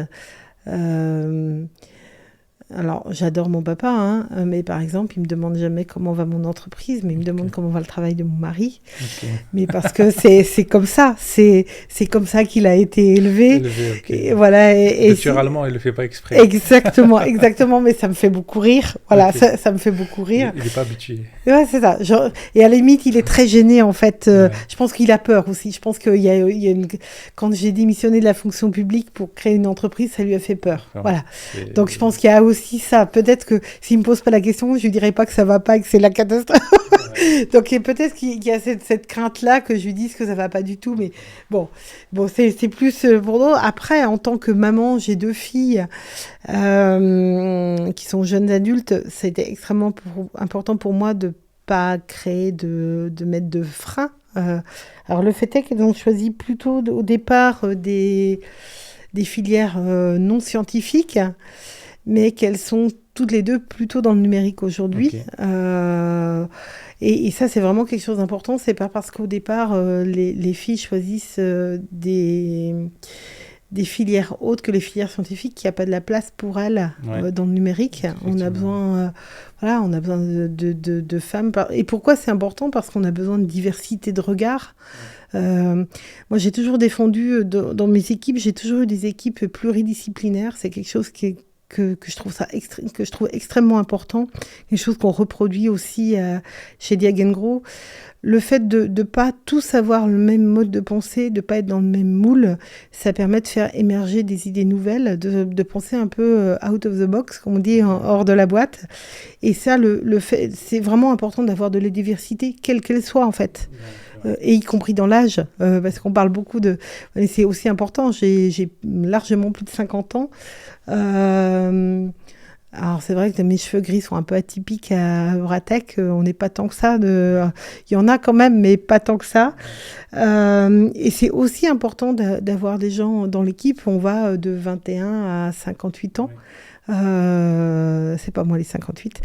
Alors, j'adore mon papa, hein, mais par exemple, il me demande jamais comment va mon entreprise, mais il me demande comment va le travail de mon mari. Mais parce que c'est comme ça, c'est comme ça qu'il a été élevé. Et voilà. Naturellement, il le fait pas exprès. Exactement, mais ça me fait beaucoup rire. Voilà, ça me fait beaucoup rire. Il est pas habitué. Ouais, c'est ça. Et à la limite, il est très gêné, en fait. Je pense qu'il a peur aussi. Je pense qu'il y a quand j'ai démissionné de la fonction publique pour créer une entreprise, ça lui a fait peur. Voilà. Donc, je pense qu'il y a aussi ça. Peut-être que s'il me pose pas la question, je lui dirais pas que ça va pas et que c'est la catastrophe. Donc peut-être qu'il y a cette crainte-là que je lui dise que ça va pas du tout, mais bon, c'est plus pour nous. Après, en tant que maman, j'ai 2 filles qui sont jeunes adultes. C'était extrêmement important pour moi de pas créer, de mettre de frein. Alors le fait est qu'elles ont choisi plutôt au départ des filières non scientifiques, mais qu'elles sont toutes les deux plutôt dans le numérique aujourd'hui. Ok. Et ça, c'est vraiment quelque chose d'important. C'est pas parce qu'au départ, les filles choisissent des filières autres que les filières scientifiques qu'il n'y a pas de la place pour elles Ouais. dans le numérique. On a besoin, voilà, on a besoin de femmes. Et pourquoi c'est important? Parce qu'on a besoin de diversité de regard. Moi, j'ai toujours défendu, dans mes équipes, j'ai toujours eu des équipes pluridisciplinaires. C'est quelque chose que je trouve que je trouve extrêmement important, quelque chose qu'on reproduit aussi chez Diag & Gros. Le fait de ne pas tous avoir le même mode de pensée, de ne pas être dans le même moule, ça permet de faire émerger des idées nouvelles, de penser un peu out of the box, comme on dit, hors de la boîte. Et ça, le fait, c'est vraiment important d'avoir de la diversité, quelle qu'elle soit en fait. Et y compris dans l'âge, parce qu'on parle beaucoup de... Et c'est aussi important, j'ai largement plus de 50 ans. Alors c'est vrai que mes cheveux gris sont un peu atypiques à Euratech, on n'est pas tant que ça, il y en a quand même, mais pas tant que ça. Et c'est aussi important d'avoir des gens dans l'équipe, on va de 21 à 58 ans. C'est pas moi les 58.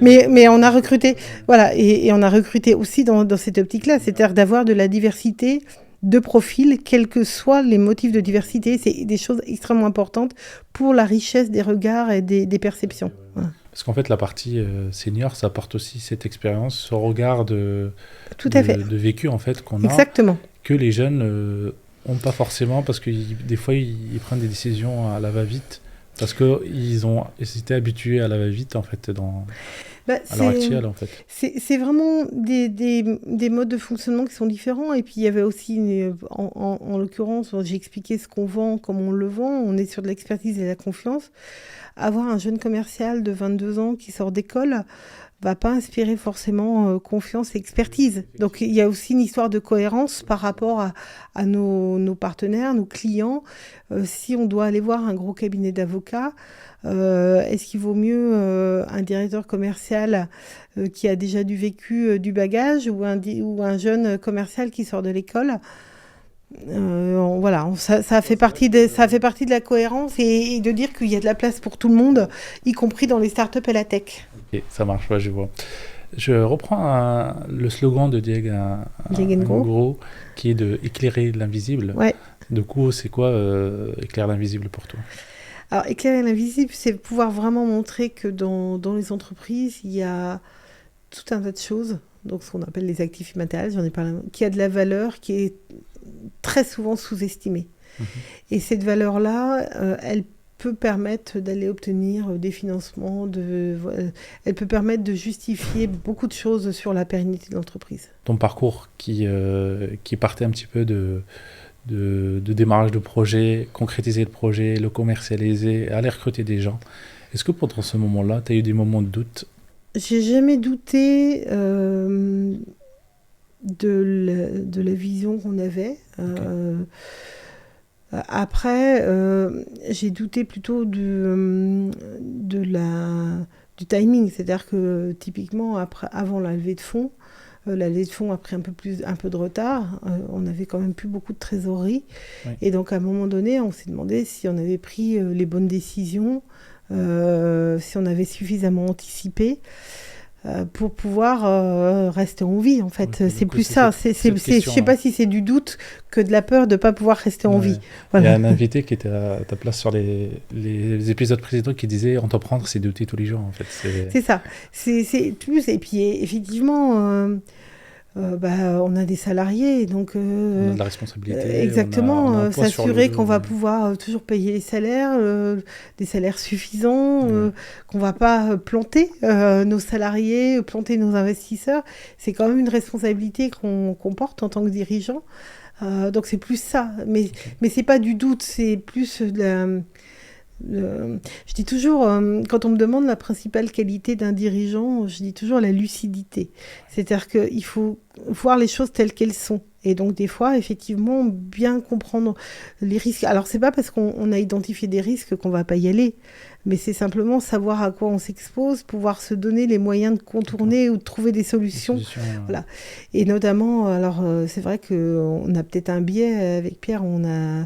mais on a recruté, voilà, et on a recruté aussi dans cette optique-là, c'est-à-dire d'avoir de la diversité de profils, quels que soient les motifs de diversité. C'est des choses extrêmement importantes pour la richesse des regards et des perceptions. Voilà. Parce qu'en fait, la partie senior, ça apporte aussi cette expérience, ce regard Tout à fait. de vécu en fait, qu'on a, Exactement. que les jeunes n'ont pas forcément, parce que des fois, ils prennent des décisions à la va-vite, parce qu'ils étaient habitués à la va-vite en fait, à l'heure actuelle en fait. C'est vraiment des modes de fonctionnement qui sont différents. Et puis il y avait aussi, en l'occurrence, j'ai expliqué ce qu'on vend, comment on le vend. On est sur de l'expertise et de la confiance. Avoir un jeune commercial de 22 ans qui sort d'école va pas inspirer forcément confiance et expertise. Donc il y a aussi une histoire de cohérence par rapport à nos partenaires, nos clients. Si on doit aller voir un gros cabinet d'avocats, est-ce qu'il vaut mieux un directeur commercial qui a déjà du vécu, du bagage, ou un jeune commercial qui sort de l'école? Voilà, ça fait partie de la cohérence et de dire qu'il y a de la place pour tout le monde, y compris dans les startups et la tech. Ok, ça marche, ouais, je vois. Je reprends le slogan de Diag & Gros, qui est de éclairer l'invisible. Ouais. Du coup, c'est quoi éclairer l'invisible pour toi? Alors, éclairer l'invisible, c'est pouvoir vraiment montrer que dans les entreprises, il y a tout un tas de choses, donc ce qu'on appelle les actifs immatériels, j'en ai parlé, qui a de la valeur, qui est très souvent sous-estimée. Mmh. Et cette valeur-là, elle peut permettre d'aller obtenir des financements, elle peut permettre de justifier beaucoup de choses sur la pérennité de l'entreprise. Ton parcours qui partait un petit peu de démarrage de projet, concrétiser le projet, le commercialiser, aller recruter des gens. Est-ce que pendant ce moment-là, tu as eu des moments de doute? J'ai jamais douté de la vision qu'on avait. Okay. Après, j'ai douté plutôt du timing. C'est-à-dire que typiquement, avant la levée de fonds, la levée de fonds a pris un peu de retard. On n'avait quand même plus beaucoup de trésorerie. Oui. Et donc, à un moment donné, on s'est demandé si on avait pris les bonnes décisions, si on avait suffisamment anticipé pour pouvoir rester en vie, en fait. Oui, c'est plus ça. Je ne sais pas si c'est du doute que de la peur de ne pas pouvoir rester en vie. Voilà. Il y a un invité qui était à ta place sur les épisodes précédents qui disait « Entreprendre, c'est douter tous les jours ». En fait. C'est ça. C'est plus. Et puis, effectivement... on a des salariés, donc on a de la responsabilité. Exactement, s'assurer qu'on va pouvoir toujours payer les salaires, des salaires suffisants, qu'on va pas planter nos salariés, planter nos investisseurs. C'est quand même une responsabilité qu'on porte en tant que dirigeant. Donc c'est plus ça, mais c'est pas du doute, c'est plus Je dis toujours, quand on me demande la principale qualité d'un dirigeant, je dis toujours la lucidité. C'est-à-dire qu'il faut voir les choses telles qu'elles sont. Et donc, des fois, effectivement, bien comprendre les risques. Alors, c'est pas parce qu'on a identifié des risques qu'on va pas y aller, mais c'est simplement savoir à quoi on s'expose, pouvoir se donner les moyens de contourner ou de trouver des solutions. Voilà. Et notamment, alors, c'est vrai qu'on a peut-être un biais avec Pierre, on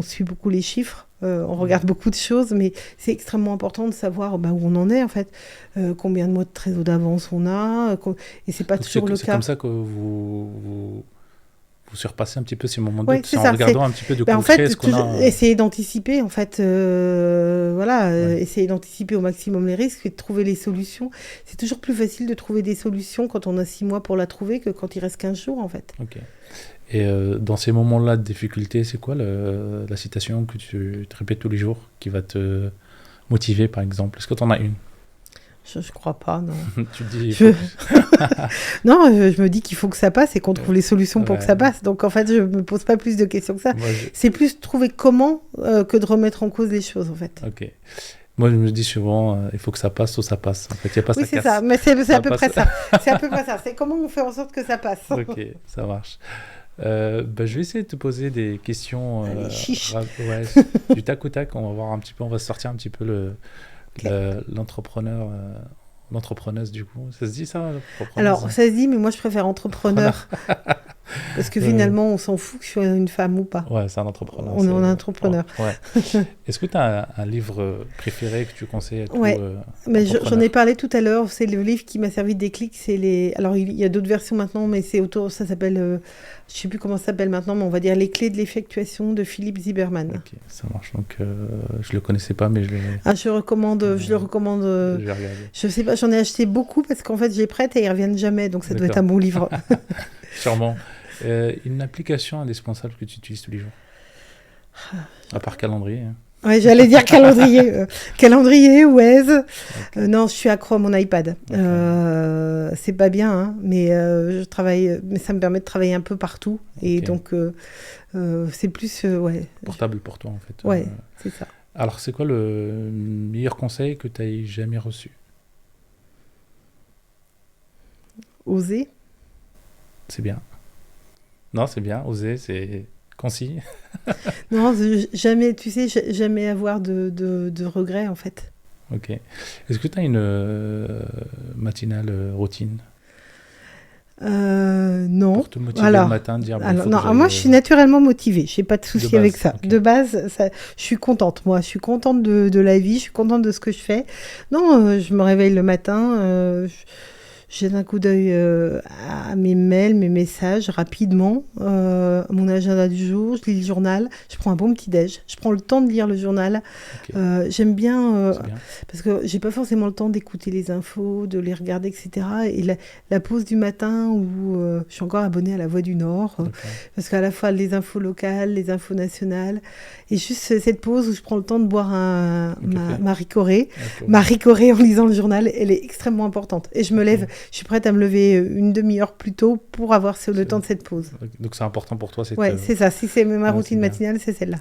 suit beaucoup les chiffres. On regarde beaucoup de choses, mais c'est extrêmement important de savoir où on en est en fait, combien de mois de trésor d'avance on a, et c'est pas toujours le cas. C'est comme ça que vous surpassez un petit peu ces moments de doute, c'est en regardant un petit peu de concret en fait, ce qu'on a. Essayer d'anticiper, en fait, essayer d'anticiper au maximum les risques et de trouver les solutions. C'est toujours plus facile de trouver des solutions quand on a 6 mois pour la trouver que quand il reste 15 jours en fait. Ok. Et dans ces moments-là de difficulté, c'est quoi la citation que tu te répètes tous les jours qui va te motiver, par exemple? Est-ce que tu en as une? Je crois pas, non. Tu te dis... Non, je me dis qu'il faut que ça passe et qu'on trouve les solutions pour que ça passe. Donc, en fait, je me pose pas plus de questions que ça. C'est plus trouver comment que de remettre en cause les choses, en fait. Ok. Moi, je me dis souvent, il faut que ça passe ou ça passe. En fait, il n'y a pas ça casse. Oui, c'est ça. Mais c'est à peu près ça. C'est à peu près ça. C'est comment on fait en sorte que ça passe. Ok, ça marche. Je vais essayer de te poser des questions du tac au tac. On va voir un petit peu, on va sortir un petit peu l'entrepreneuse du coup. Ça se dit ça? Alors, ça se dit, mais moi je préfère entrepreneur. Parce que finalement, on s'en fout que je sois une femme ou pas. Ouais, c'est un entrepreneur. On est un entrepreneur. Ouais. Est-ce que tu as un livre préféré que tu conseilles à tout mais j'en ai parlé tout à l'heure. C'est le livre qui m'a servi de déclic. Alors, il y a d'autres versions maintenant, mais ça s'appelle... je ne sais plus comment ça s'appelle maintenant, mais on va dire Les clés de l'effectuation de Philippe Zimmermann. Ok, ça marche. Donc, je ne le connaissais pas, mais je l'ai... je le recommande. Je vais regarder. Je sais pas, j'en ai acheté beaucoup parce qu'en fait, j'ai prête et ils ne reviennent jamais. Donc, ça doit être un bon livre. Sûrement. Une application indispensable que tu utilises tous les jours? À part calendrier. Oui, j'allais dire calendrier. Calendrier, Waze. Okay. Non, je suis accro à mon iPad. Okay. C'est pas bien, hein, mais je travaille, mais ça me permet de travailler un peu partout. Okay. Et donc, c'est plus... portable pour toi, en fait. Ouais, c'est ça. Alors, c'est quoi le meilleur conseil que tu aies jamais reçu? Oser. C'est bien. Non, c'est bien. Oser, c'est concis. Non, jamais, tu sais, jamais avoir de regrets, en fait. Ok. Est-ce que tu as une matinale routine? Non. Pour te motiver le matin, dire... moi, je suis naturellement motivée. Je n'ai pas de souci avec ça. Okay. De base, je suis contente. Moi, je suis contente de la vie. Je suis contente de ce que je fais. Non, je me réveille le matin... Je jette un coup d'œil à mes mails, mes messages rapidement, mon agenda du jour, je lis le journal, je prends un bon petit-déj, je prends le temps de lire le journal. Okay. J'aime bien, parce que j'ai pas forcément le temps d'écouter les infos, de les regarder, etc. Et la pause du matin où je suis encore abonnée à La Voix du Nord, parce qu'à la fois les infos locales, les infos nationales, et juste cette pause où je prends le temps de boire ma Ricoré. Ma Ricoré en lisant le journal, elle est extrêmement importante. Et je me lève... Je suis prête à me lever une demi-heure plus tôt pour avoir le temps de cette pause. Donc c'est important pour toi? Oui, c'est ça. Si c'est ma routine matinale, c'est celle-là.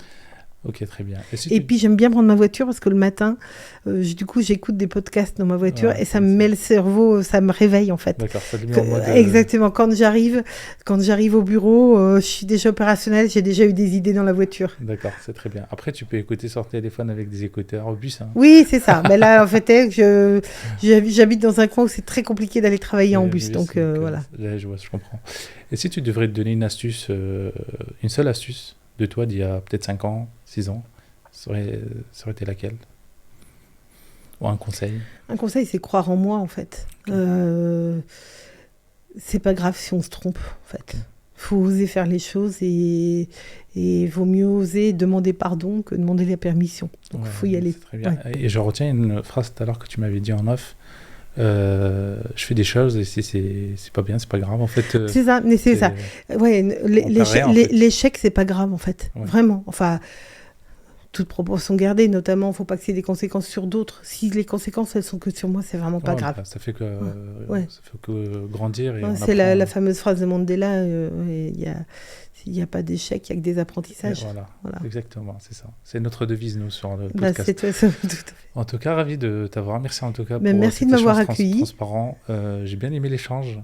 Ok, très bien. Et puis j'aime bien prendre ma voiture parce que le matin, du coup, j'écoute des podcasts dans ma voiture et ça me met le cerveau, ça me réveille en fait. D'accord, ça te met en mode... Exactement. Quand j'arrive au bureau, je suis déjà opérationnelle, j'ai déjà eu des idées dans la voiture. D'accord, c'est très bien. Après, tu peux écouter sur téléphone avec des écouteurs au bus. Hein. Oui, c'est ça. Mais là, en fait, j'habite dans un coin où c'est très compliqué d'aller travailler en bus, donc voilà. Là, je comprends. Et si tu devrais te donner une astuce, une seule astuce de toi d'il y a peut-être 5 ans, 6 ans, ça aurait été laquelle? Ou un conseil? Un conseil, c'est croire en moi, en fait. C'est pas grave si on se trompe, en fait. Faut oser faire les choses et vaut mieux oser demander pardon que demander la permission. Donc, faut y aller. Très bien. Ouais. Et je retiens une phrase tout à l'heure que tu m'avais dit en off. Je fais des choses et c'est pas bien, c'est pas grave en fait. C'est ça, mais c'est ça. Ouais, l'échec c'est pas grave en fait, vraiment. Enfin, toute proportion gardée, notamment, il ne faut pas que c'est des conséquences sur d'autres. Si les conséquences, elles sont que sur moi, c'est vraiment pas grave. Ça fait que, Ouais. ça fait que grandir et Ouais, on c'est apprend. la fameuse phrase de Mandela, il n'y a pas d'échec, il n'y a que des apprentissages. Voilà, exactement, c'est ça. C'est notre devise, nous, sur le Bah, podcast. c'est tout à fait. En tout cas, ravi de t'avoir. Merci en tout cas Ben, pour merci cet de m'avoir échange accueilli. transparent. J'ai bien aimé l'échange.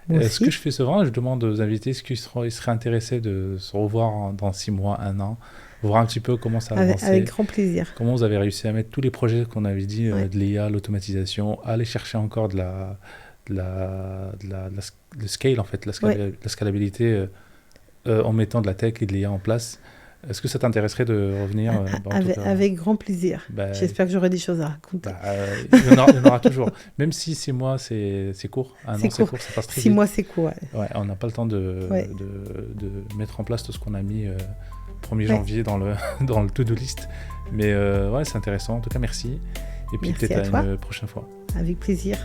Moi Ce aussi. que je fais souvent, je demande aux invités est-ce qu'ils seraient intéressés de se revoir dans 6 mois, 1 an, voir un petit peu comment ça a avancé, Avec grand plaisir. comment vous avez réussi à mettre tous les projets qu'on avait dit, Ouais. de l'IA, l'automatisation, aller chercher encore le scale, en fait, la scalabilité en mettant de la tech et de l'IA en place. Est-ce que ça t'intéresserait de revenir Avec grand plaisir. Bah, J'espère que j'aurai des choses à raconter. Il y en aura toujours. Même si 6 mois, c'est court. Un an, c'est court, ça passe très 6 vite. mois, c'est court. Ouais, on n'a pas le temps de mettre en place tout ce qu'on a mis 1er janvier dans le to-do list. Mais c'est intéressant. En tout cas, merci. Et puis Merci peut-être à à toi. une prochaine fois. Avec plaisir.